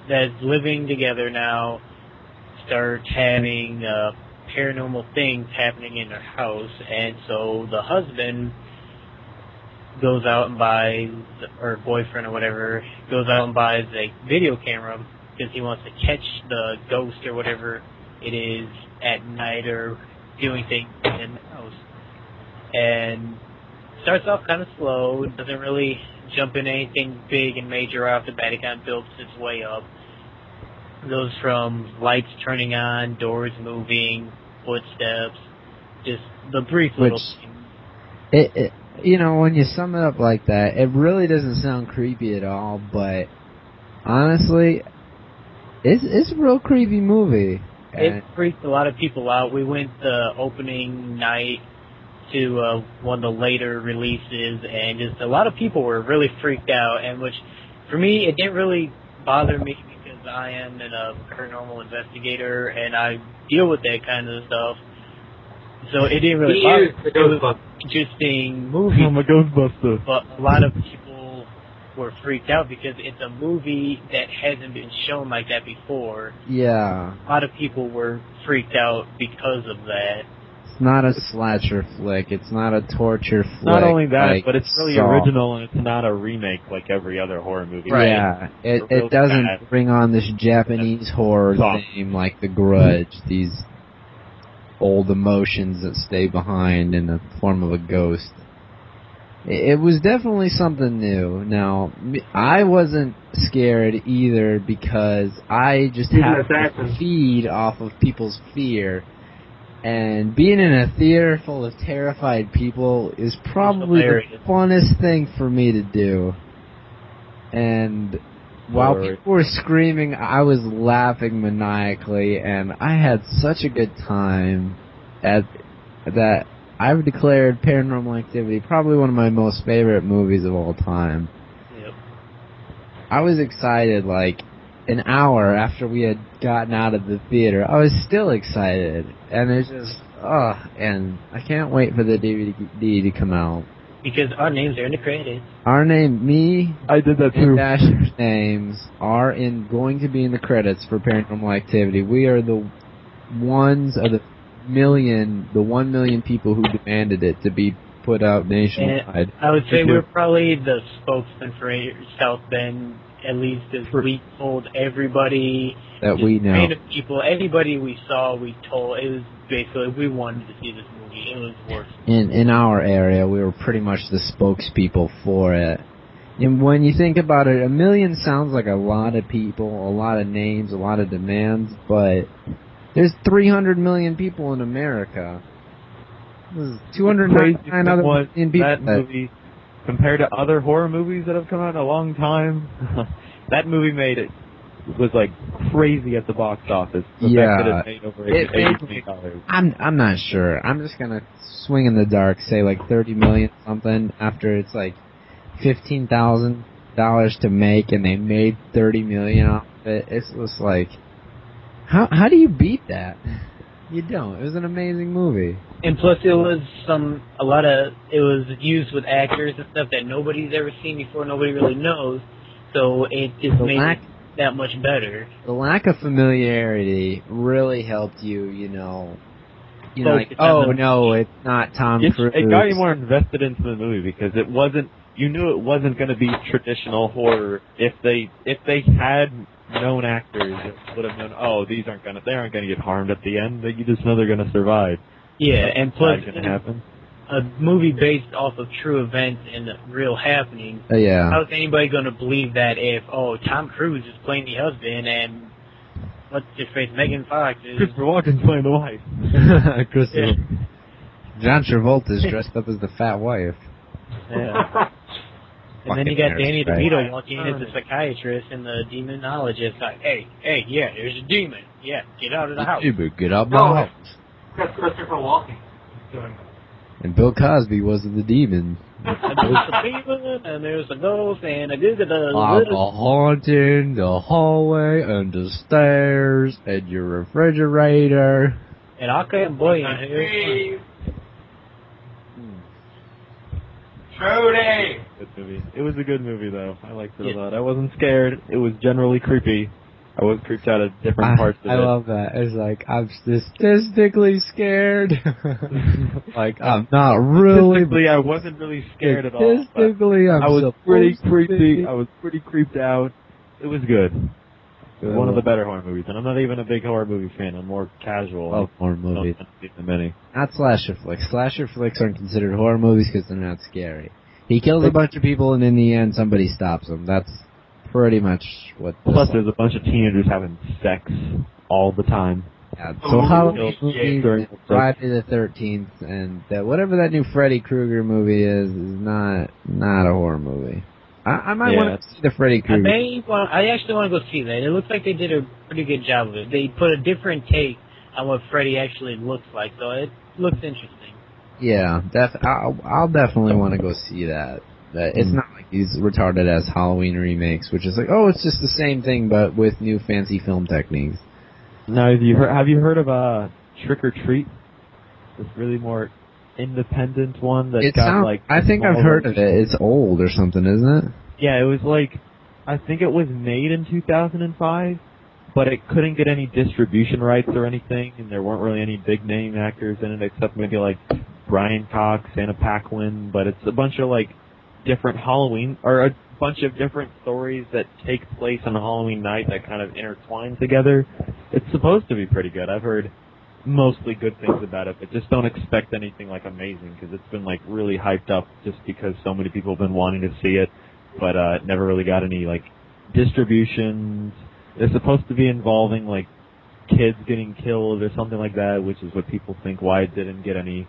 that's living together now starts having paranormal things happening in their house, and so the husband goes out and buys, or boyfriend or whatever, goes out and buys a video camera because he wants to catch the ghost or whatever it is at night or doing things in the house. And starts off kind of slow, doesn't really jump in anything big and major off the bat. It kind of builds its way up. Goes from lights turning on, doors moving, footsteps, just the brief little thing. You know, when you sum it up like that, it really doesn't sound creepy at all, but honestly, it's a real creepy movie. It freaked a lot of people out. We went the opening night to one of the later releases, and just a lot of people were really freaked out, and which, for me, it didn't really bother me because I am a paranormal investigator, and I deal with that kind of stuff. So it didn't really bother me. It was an interesting movie. I'm a Ghostbuster. But a lot of people were freaked out because it's a movie that hasn't been shown like that before. Yeah. A lot of people were freaked out because of that. It's not a slasher flick. It's not a torture flick. Not only that, like but it's really original, and it's not a remake like every other horror movie. Right. Yeah. It doesn't bring on this Japanese horror theme like The Grudge. These old emotions that stay behind in the form of a ghost. It was definitely something new. Now, I wasn't scared either because I just have to feed off of people's fear. And being in a theater full of terrified people is probably the funnest thing for me to do. And while people were screaming, I was laughing maniacally, and I had such a good time that I've declared Paranormal Activity probably one of my most favorite movies of all time. Yep. I was excited like an hour after we had gotten out of the theater. I was still excited, and it's just, and I can't wait for the DVD to come out. Because our names are in the credits. Our name, me, I did that too. and Dasher's names are going to be in the credits for Paranormal Activity. We are the ones of the 1 million people who demanded it to be put out nationwide. And I would say we're probably the spokesman for South Bend at least as we told everybody that we know. Random people, anybody we saw, we told. It was basically, we wanted to see this movie. It was worth it. In our area, we were pretty much the spokespeople for it. And when you think about it, 1 million sounds like a lot of people, a lot of names, a lot of demands, but there's 300 million people in America. There's 299 other million people. That movie, compared to other horror movies that have come out in a long time, that movie was like crazy at the box office. The fact that it made over $80 million. I'm not sure. I'm just gonna swing in the dark, say like 30 million something after it's like $15,000 to make, and they made 30 million off of it. It's just like, how do you beat that? You don't. It was an amazing movie. And plus, it was it was used with actors and stuff that nobody's ever seen before, nobody really knows. So it just made it that much better. The lack of familiarity really helped you know, like, oh no, it's not Tom Cruise. It got you more invested into the movie because you knew it wasn't going to be traditional horror. If they had known actors, it would have known, oh, they aren't going to get harmed at the end. You just know they're going to survive. Yeah, and plus, going to happen. A movie based off of true events and real happenings. Yeah. How is anybody going to believe that if, Tom Cruise is playing the husband and what's his face, Megan Fox is... Christopher Walken's playing the wife. John Travolta's dressed up as the fat wife. Yeah. And then you got Danny DeVito walking in as a psychiatrist and the demonologist like, hey, yeah, there's a demon. Yeah, get out of the house. Get out of the house. That's Christopher Walken doing it. And Bill Cosby was the demon. And there's a demon, and there's a ghost, and a good I'm a haunting the hallway, and the stairs, and your refrigerator. And I can't blame you. Trudy! Good movie. It was a good movie, though. I liked it a lot. I wasn't scared. It was generally creepy. I was creeped out at different parts of it. I love that. It's like, I'm statistically scared. Like, I'm not really. Statistically, I wasn't really scared at all. Statistically, I was pretty creepy. I was pretty creeped out. It was good. It was one of the better horror movies. And I'm not even a big horror movie fan. I'm more casual. I love horror movies. Many. Not slasher flicks. Slasher flicks aren't considered horror movies because they're not scary. He kills a bunch of people, and in the end, somebody stops him. That's pretty much what... Plus, there's a bunch of teenagers having sex all the time. Yeah, so Halloween movies, Friday the 13th, and whatever that new Freddy Krueger movie is not a horror movie. I might want to see the Freddy Krueger. I actually want to go see that. It looks like they did a pretty good job of it. They put a different take on what Freddy actually looks like, so it looks interesting. Yeah, I'll definitely want to go see that. It's not like these retarded-ass Halloween remakes, which is like, oh, it's just the same thing, but with new fancy film techniques. Now, have you heard of Trick or Treat? This really more independent one that I think I've heard of it. It's old or something, isn't it? Yeah, it was like, I think it was made in 2005, but it couldn't get any distribution rights or anything, and there weren't really any big-name actors in it except maybe like Brian Cox, Anna Paquin, but it's a bunch of like different Halloween, or a bunch of different stories that take place on Halloween night that kind of intertwine together. It's supposed to be pretty good. I've heard mostly good things about it, but just don't expect anything like amazing because it's been like really hyped up just because so many people have been wanting to see it, but never really got any like distributions. It's supposed to be involving like kids getting killed or something like that, which is what people think why it didn't get any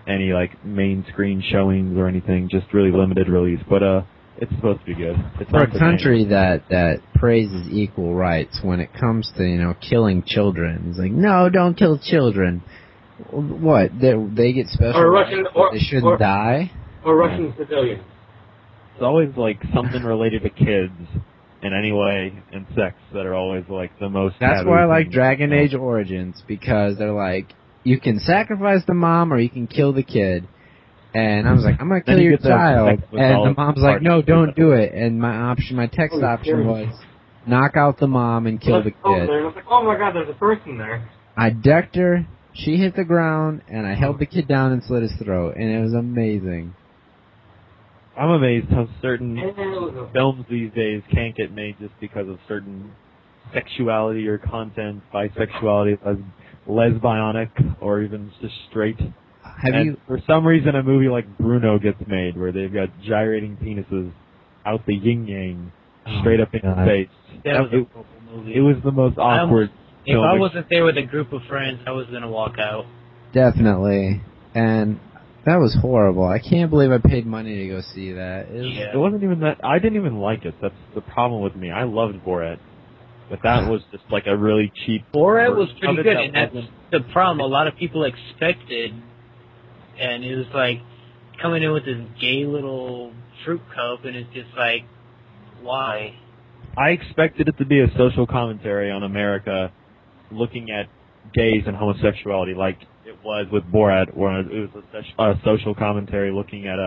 like main screen showings or anything, just really limited release. But it's supposed to be good. It's for a country that praises equal rights when it comes to killing children. It's like, no, don't kill children. What? They get special rights? They shouldn't die? Or Russian civilians. It's always like something related to kids in any way, and sex that are always like the most. That's why I like Dragon Age Origins, because they're like, you can sacrifice the mom or you can kill the kid. And I was like, I'm going to kill your child. And the mom's like, no, don't do it. And my text option was, knock out the mom and kill the kid. I was like, oh my god, there's a person there. I decked her, she hit the ground, and I held the kid down and slit his throat. And it was amazing. I'm amazed how certain films these days can't get made just because of certain sexuality or content, bisexuality, lesbianic, or even just straight. For some reason, a movie like Bruno gets made, where they've got gyrating penises out the yin-yang, straight up in your face. That was a horrible movie. It was the most awkward If film. I wasn't there with a group of friends, I was going to walk out. Definitely. And that was horrible. I can't believe I paid money to go see that. It wasn't even that. I didn't even like it. That's the problem with me. I loved Borat. But that was just like a really cheap... Borat was pretty good, and that's the problem. A lot of people expected, and it was like coming in with this gay little fruit cup, and it's just like, why? I expected it to be a social commentary on America looking at gays and homosexuality like it was with Borat, where it was a social commentary looking at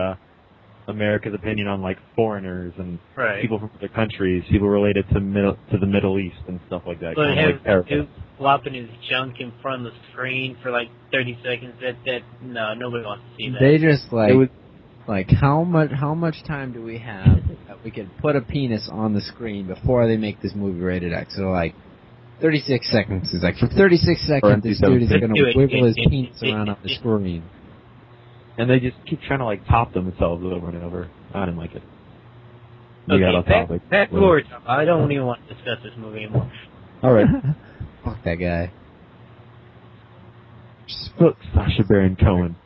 America's opinion on like foreigners and people from other countries, people related to the Middle East and stuff like that. But him flopping his junk in front of the screen for like 30 seconds, no, nobody wants to see that. They just like how much time do we have that we could put a penis on the screen before they make this movie rated X? So like 36 seconds is like, for 36 seconds this dude is going to wiggle his penis around on the screen. And they just keep trying to like top themselves over and over. I didn't like it. Back forward. I don't even want to discuss this movie anymore. Alright. Fuck that guy. Fuck Sacha Baron Cohen.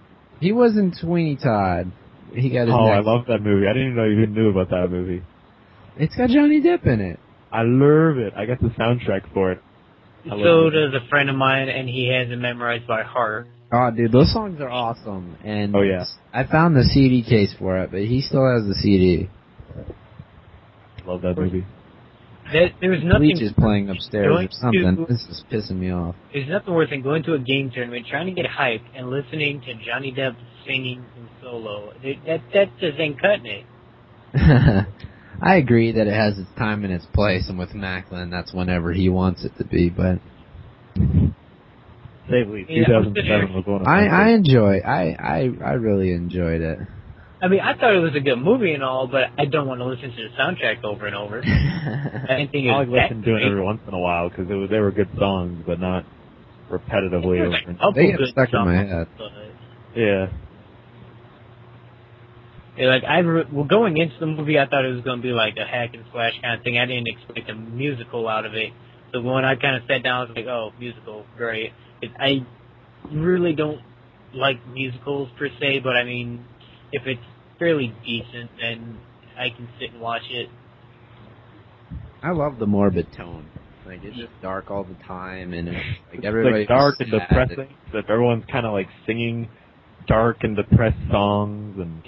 He wasn't Sweeney Todd. He got his I love that movie. I didn't even know you even knew about that movie. It's got Johnny Depp in it. I love it. I got the soundtrack for it. So does a friend of mine, and he has it memorized by heart. Oh, dude, those songs are awesome. And I found the CD case for it, but he still has the CD. Love that movie. There's nothing. Bleach is playing upstairs or something. This is pissing me off. There's nothing worse than going to a game tournament, trying to get hyped, and listening to Johnny Depp singing in solo. That just ain't cutting it. I agree that it has its time and its place, and with Macklin, that's whenever he wants it to be, but... Safely, 2007 was one of I really enjoyed it. I mean, I thought it was a good movie and all, but I don't want to listen to the soundtrack over and over. I didn't think it was listen to it every once in a while, because they were good songs, but not repetitively. They get stuck in my head. Yeah. Going into the movie, I thought it was going to be like a hack and slash kind of thing. I didn't expect a musical out of it. So when I kind of sat down, I was like, oh, musical, great. I really don't like musicals per se, but I mean, if it's fairly decent, then I can sit and watch it. I love the morbid tone. Like, it's just dark all the time, and like everybody. It's like dark and depressing. That everyone's kind of like singing dark and depressed songs, and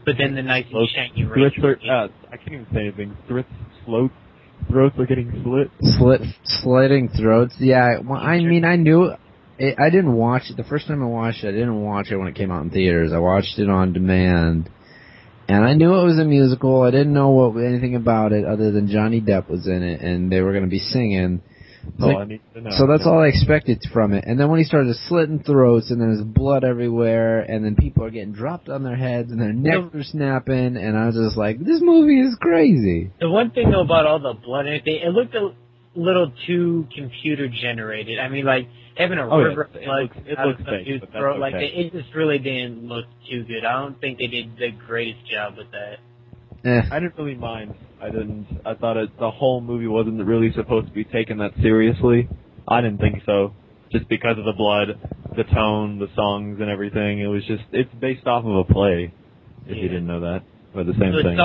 but then the nice and shiny rays. I can't even say anything. Throats are getting slit. Slitting throats. Yeah, well, I mean, I knew. I didn't watch it. The first time I watched it, I didn't watch it when it came out in theaters. I watched it on demand. And I knew it was a musical. I didn't know anything about it other than Johnny Depp was in it, and they were going to be singing. So that's all I expected from it. And then when he started slitting throats, and then there's blood everywhere, and then people are getting dropped on their heads, and their necks are snapping, and I was just like, this movie is crazy. The one thing, though, about all the blood and everything, it looked a little too computer-generated. I mean, like, having a river of blood out of the dude's throat like that, it just really didn't look too good. I don't think they did the greatest job with that. I didn't really mind. I thought the whole movie wasn't really supposed to be taken that seriously. I didn't think so. Just because of the blood, the tone, the songs, and everything. It's based off of a play, if you didn't know that. But the same thing.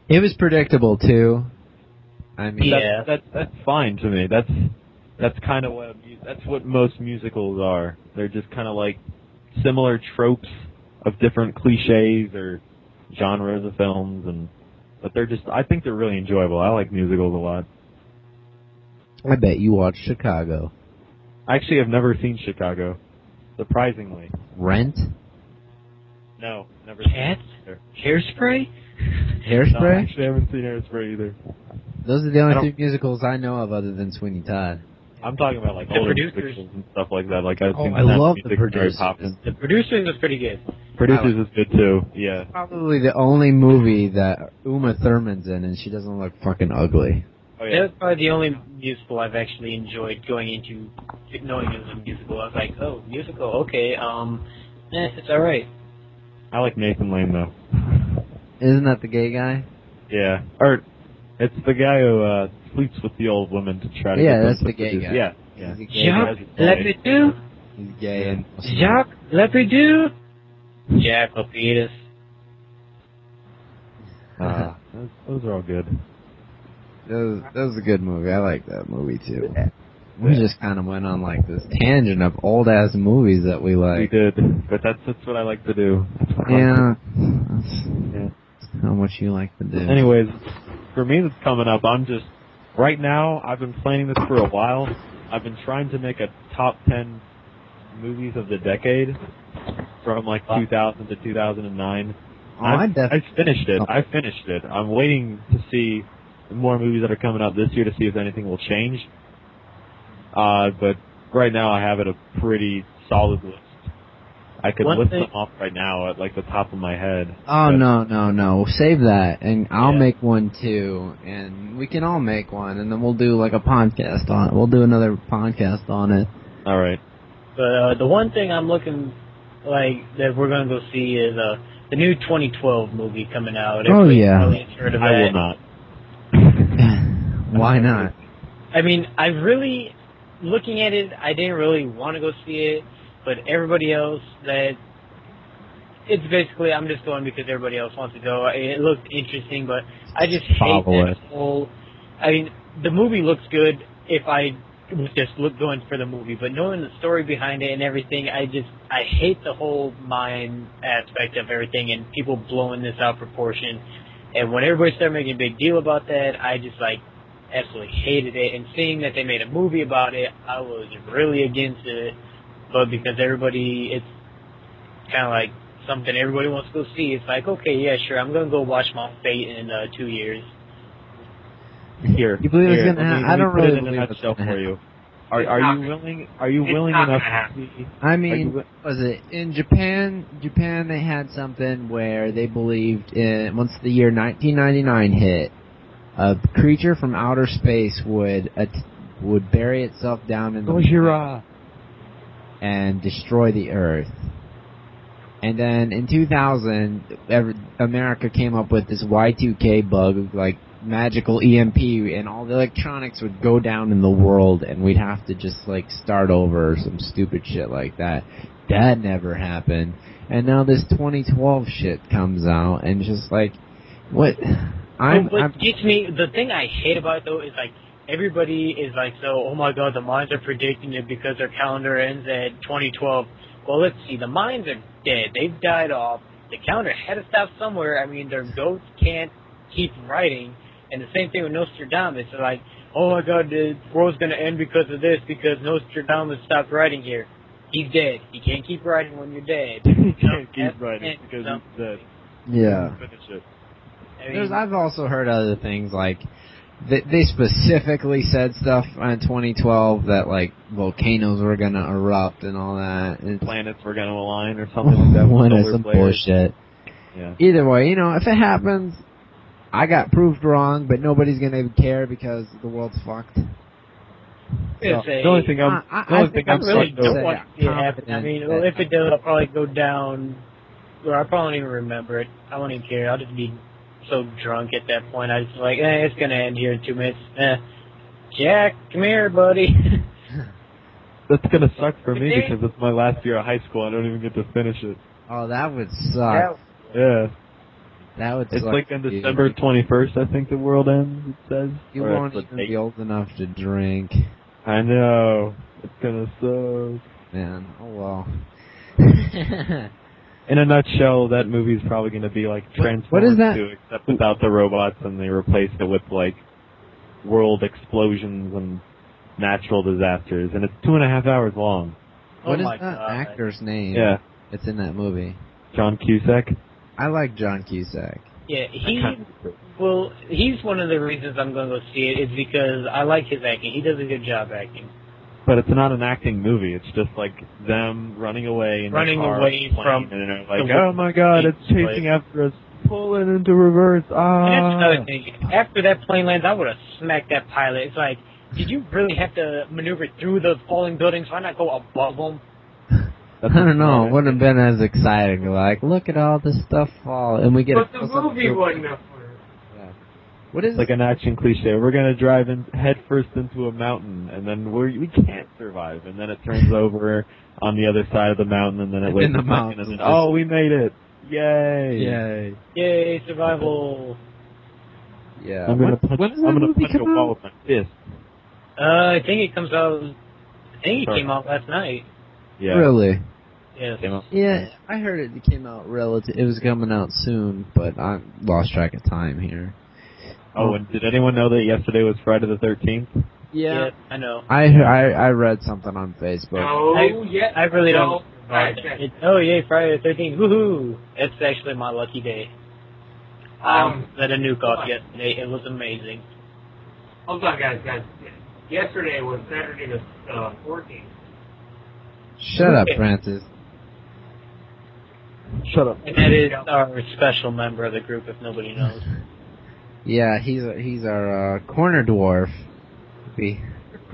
It was predictable, too. I mean, that's fine to me. That's kind of what most musicals are. They're just kind of like similar tropes of different cliches or genres of films, but I think they're really enjoyable. I like musicals a lot. I bet you watched Chicago. I actually have never seen Chicago, surprisingly. Rent? No, never Cats? seen it. Hairspray? Hairspray? No, I actually haven't seen Hairspray either. Those are the only two musicals I know of other than Sweeney Todd. I'm talking about like The older producers. musicals and stuff like that. Like I've seen I Snap love the Music, Mary producers. Poppins. The Producers was pretty good. Producers is good too. Yeah. Probably the only movie that Uma Thurman's in, and she doesn't look fucking ugly. Oh yeah. That's probably the only musical I've actually enjoyed going into, knowing it was a musical. I was like, oh, musical, okay, it's alright. I like Nathan Lane though. Isn't that the gay guy? Yeah. Or it's the guy who sleeps with the old woman to try to Yeah, get them that's to the gay produce. guy. Yeah. Yeah. He's a gay guy. Jacques Lepidu? He's gay and Jacques Lepidu? Jack Lapidus. Those are all good. That was a good movie. I like that movie too. We just kind of went on like this tangent of old ass movies that we We like. did, but that's what I like to do. That's what I like Yeah, Yeah. that's how much you like to do. Anyways, for me that's coming up, right now, I've been planning this for a while. I've been trying to make a top 10 movies of the decade from like 2000 to 2009. Oh, I finished it. I'm waiting to see more movies that are coming out this year to see if anything will change. But right now I have it a pretty solid list. I could list them off right now at like the top of my head. Oh, no. Save that, and I'll Yeah. make one too, and we can all make one, and then we'll do like a podcast on it. We'll do another podcast on it. All right. But the one thing I'm looking like that we're gonna go see is the new 2012 movie coming out. Oh, yeah. Probably has heard of I that. will not. Why not? I mean, I really, looking at it, I didn't really want to go see it, but everybody else it's basically, I'm just going because everybody else wants to go. It looked interesting, but I just hate that whole, I mean, the movie looks good if I was just going for the movie, but knowing the story behind it and everything, I hate the whole mind aspect of everything and people blowing this out of proportion. And when everybody started making a big deal about that, I just absolutely hated it. And seeing that they made a movie about it, I was really against it. But because it's kind of like something everybody wants to go see, it's like, okay, yeah, sure, I'm going to go watch my Fate in 2 years. Here, You believe it's gonna let me I don't put really it in a believe it's nutshell gonna for you. Are you willing? Are you It's willing not enough gonna happen. to see? I mean, was it in Japan? Japan, they had something where they believed once the year 1999 hit, a creature from outer space would bury itself down in the Gojira. and destroy the Earth. And then in 2000, America came up with this Y2K bug, like magical EMP, and all the electronics would go down in the world, and we'd have to just start over or some stupid shit like that. That never happened. And now this 2012 shit comes out, and just what? What gets me, the thing I hate about it though is everybody is oh my god, the Mayans are predicting it because their calendar ends at 2012. Well, let's see, the Mayans are dead. They've died off. The calendar had to stop somewhere. I mean, their goats can't keep writing. And the same thing with Nostradamus. They're oh my god, the world's going to end because of this, because Nostradamus stopped writing here. He's dead. He can't keep writing when you're dead. You can't keep writing because he's dead. Yeah. Finish it. I mean, I've also heard other things they specifically said stuff in 2012 that volcanoes were gonna erupt and all that. Planets were gonna align or something like that. One is Solar some flares. bullshit. Yeah. Either way, if it happens, I got proved wrong, but nobody's gonna care because the world's fucked. The only thing I'm really stuck don't want to see it happen. I mean, if it does, I'll probably go down, or I probably won't even remember it. I won't even care. I'll just be so drunk at that point. I just it's gonna end here in 2 minutes. Jack, come here, buddy. That's gonna suck for me because it's my last year of high school. I don't even get to finish it. Oh, that would suck. Yeah. That would It's suck. on December 21st, I think the world ends, it says. You Or won't it's even the be old enough to drink. I know. It's gonna suck. Man, oh well. In a nutshell, that movie's probably gonna be Transformers what is that? 2, except without the robots, and they replaced it with world explosions and natural disasters, and it's 2.5 hours long. What is my that God. actor's name? Yeah. It's in that movie. John Cusack. I like John Cusack. Yeah, he's one of the reasons I'm going to go see it is because I like his acting. He does a good job acting. But it's not an acting movie. It's just like them running away in Running the car, away from and they're like, oh my god, it's chasing after us, pulling into reverse. And that's another thing. After that plane lands, I would have smacked that pilot. It's like, did you really have to maneuver through the falling buildings? Why not go above them? I don't know. It wouldn't have been as exciting. Like, look at all this stuff fall, and we get. But the movie wasn't up for it. Yeah. What is like an action cliche? We're gonna drive in head first into a mountain, and then we can't survive, and then it turns over on the other side of the mountain, and then it waits a second, and then oh, we made it! Yay! Yay! Yay! Survival! Yeah. I'm gonna punch a wall with my fist. I think it comes out. I think it came out last night. Yeah. Really? Yes. Yeah, I heard it came out it was coming out soon, but I lost track of time here. Oh, and did anyone know that yesterday was Friday the 13th? Yeah, I know. I read something on Facebook. I really don't. Oh, yay, Friday the 13th. Woohoo! It's actually my lucky day. Let a nuke off yesterday. It was amazing. Hold on, guys. Yesterday was Saturday the 14th. Shut up, Francis. Shut up. And that is our special member of the group, if nobody knows. Yeah, he's our corner dwarf. He's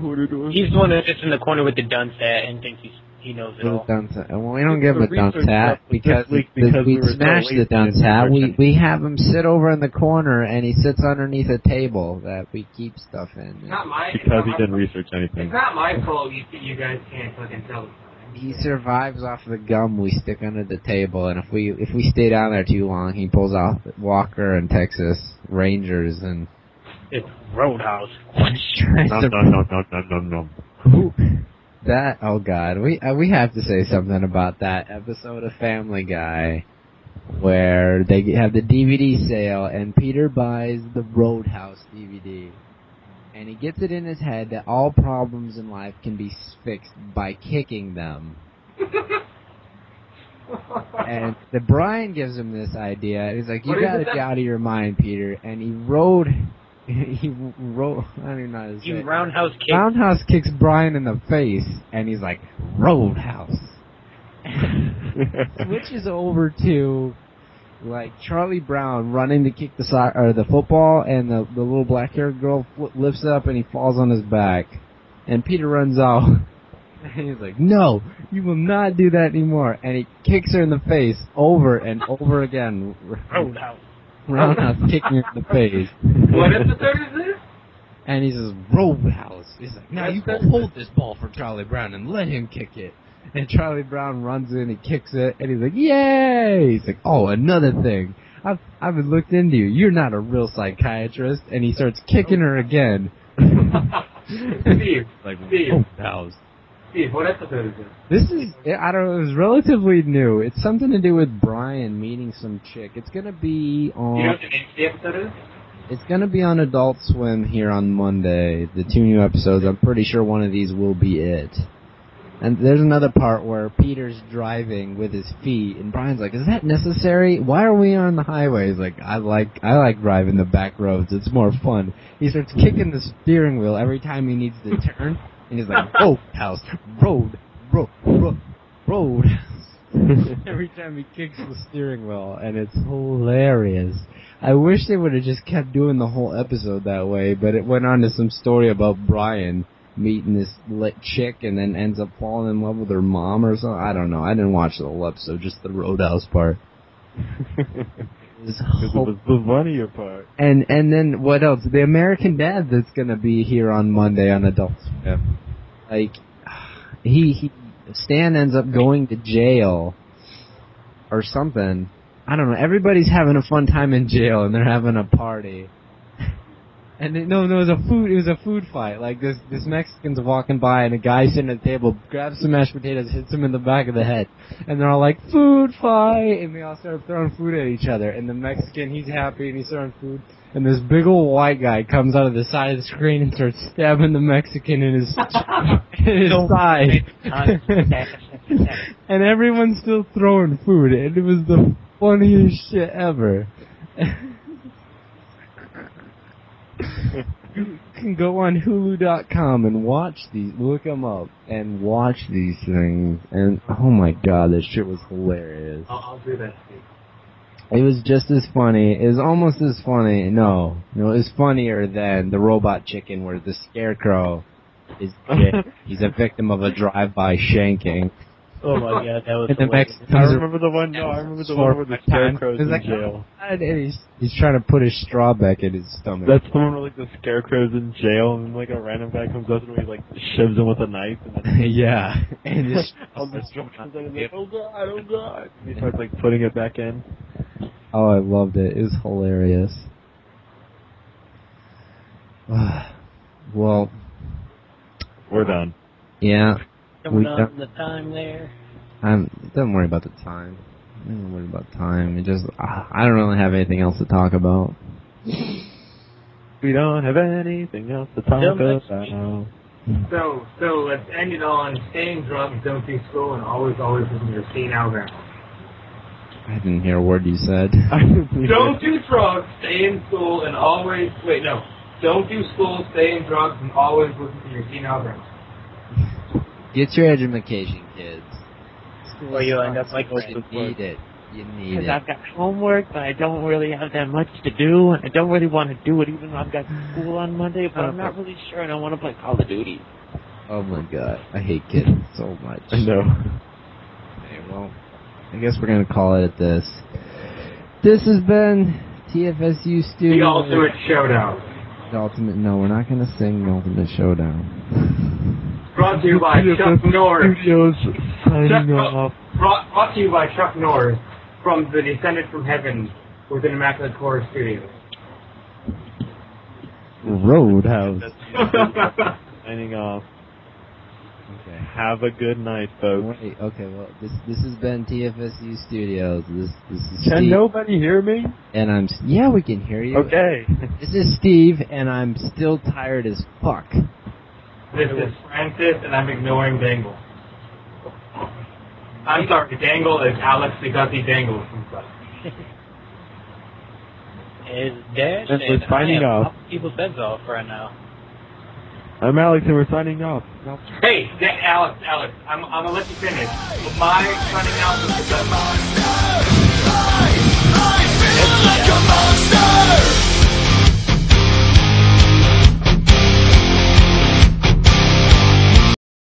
the one that sits in the corner with the dunce hat and thinks he knows it all. Well, we don't give him a dunce hat because we smash the dunce hat. We have him sit over in the corner, and he sits underneath a table that we keep stuff in. Because he didn't research anything. It's not my fault you guys can't fucking tell the time. He survives off the gum we stick under the table, and if we stay down there too long, he pulls out Walker and Texas Rangers and it's Roadhouse. No. That, oh god, we have to say something about that episode of Family Guy where they have the DVD sale and Peter buys the Roadhouse DVD. And he gets it in his head that all problems in life can be fixed by kicking them. And Brian gives him this idea. And he's like, you gotta be out of your mind, Peter. And he I don't even know how to say it. Roundhouse kicks Brian in the face. And he's like, Roadhouse. Switches over to like Charlie Brown running to kick the football, and the little black-haired girl lifts up and he falls on his back, and Peter runs out, and he's like, "No, you will not do that anymore!" And he kicks her in the face over and over again. Roundhouse kicking her in the face. What episode is this? And he says, Roadhouse. He's like, "Now you go hold this ball for Charlie Brown and let him kick it." And Charlie Brown runs in, he kicks it, and he's like, "Yay!" He's like, "Oh, another thing. I've looked into you. You're not a real psychiatrist." And he starts kicking her again. Steve, Steve, what episode is this? This is, I don't know, it was relatively new. It's something to do with Brian meeting some chick. It's gonna be on... You know what the name of the episode is? It's gonna be on Adult Swim here on Monday. The 2 new episodes. I'm pretty sure one of these will be it. And there's another part where Peter's driving with his feet, and Brian's like, "Is that necessary? Why are we on the highway?" He's like, I like driving the back roads. It's more fun." He starts kicking the steering wheel every time he needs to turn, and he's like, Roadhouse, road. Every time he kicks the steering wheel, and it's hilarious. I wish they would have just kept doing the whole episode that way, but it went on to some story about Brian meeting this chick and then ends up falling in love with her mom or something. I don't know. I didn't watch the whole episode, just the Roadhouse part. It was the funnier part. And then what else? The American Dad that's gonna be here on Monday on Adult Swim. Like, Stan ends up going to jail or something. I don't know. Everybody's having a fun time in jail and they're having a party. And it was a food fight. Like this Mexican's walking by and a guy sitting at the table grabs some mashed potatoes, hits him in the back of the head, and they're all like, "Food fight!" And they all start throwing food at each other. And the Mexican, he's happy and he's throwing food. And this big old white guy comes out of the side of the screen and starts stabbing the Mexican in his side. And everyone's still throwing food. And it was the funniest shit ever. can go on Hulu.com and watch these, look them up, and watch these things, and oh my god, this shit was hilarious. I'll do that, Steve. It was just as funny, it was almost as funny, no, it was funnier than the Robot Chicken where the Scarecrow is he's a victim of a drive-by shanking. Oh my god, that was And the hilarious. next I remember the one. No, I remember the one where the Scarecrow's in jail. And he's trying to put his straw back in his stomach. That's the one where like the Scarecrow's in jail, and then like a random guy comes up and he like shivs him with a knife, and then yeah. And his on the straw comes out and he's like, oh god, and he starts like putting it back in. oh, I loved it. It was hilarious. Well, We're done. yeah. Coming on the time there. Don't worry about the time. Don't worry about time. It just, I don't really have anything else to talk about. We don't have anything else to talk about. So let's end it on staying drunk, don't do school, and always listen to your senile grandma. I didn't hear a word you said. Don't do drugs, stay in school, and always... Wait, no. Don't do school, stay in drugs, and always listen to your senile grandma. Get your education, kids. Or you'll end up like You need it. You need because it. I've got homework, but I don't really have that much to do. I don't really want to do it, even though I've got school on Monday, but I'm not really sure, and I want to play Call of Duty. Oh my god. I hate kids so much. I know. Okay, well, I guess we're gonna call it at this. This has been TFSU Studios. The ultimate showdown. The ultimate, no, we're not gonna sing the Ultimate Showdown. Brought to you by Chuck Norris. Studios signing off. Brought to you by Chuck Norris from the Descended from Heaven within Immaculate Core Studios. Roadhouse. Signing off. Okay. Have a good night, folks. Wait, okay, well, this has been TFSU Studios. This is Can Steve. nobody hear me? And I'm, yeah, we can hear you. Okay. This is Steve, and I'm still tired as fuck. This is Francis, and I'm ignoring Dangle. I'm sorry, Dangle is Alex because he dangles himself. Is Dash And we're signing off. People's heads off right now. I'm Alex, and we're signing off. Hey, Alex, I'm gonna let you finish. My signing out was the best.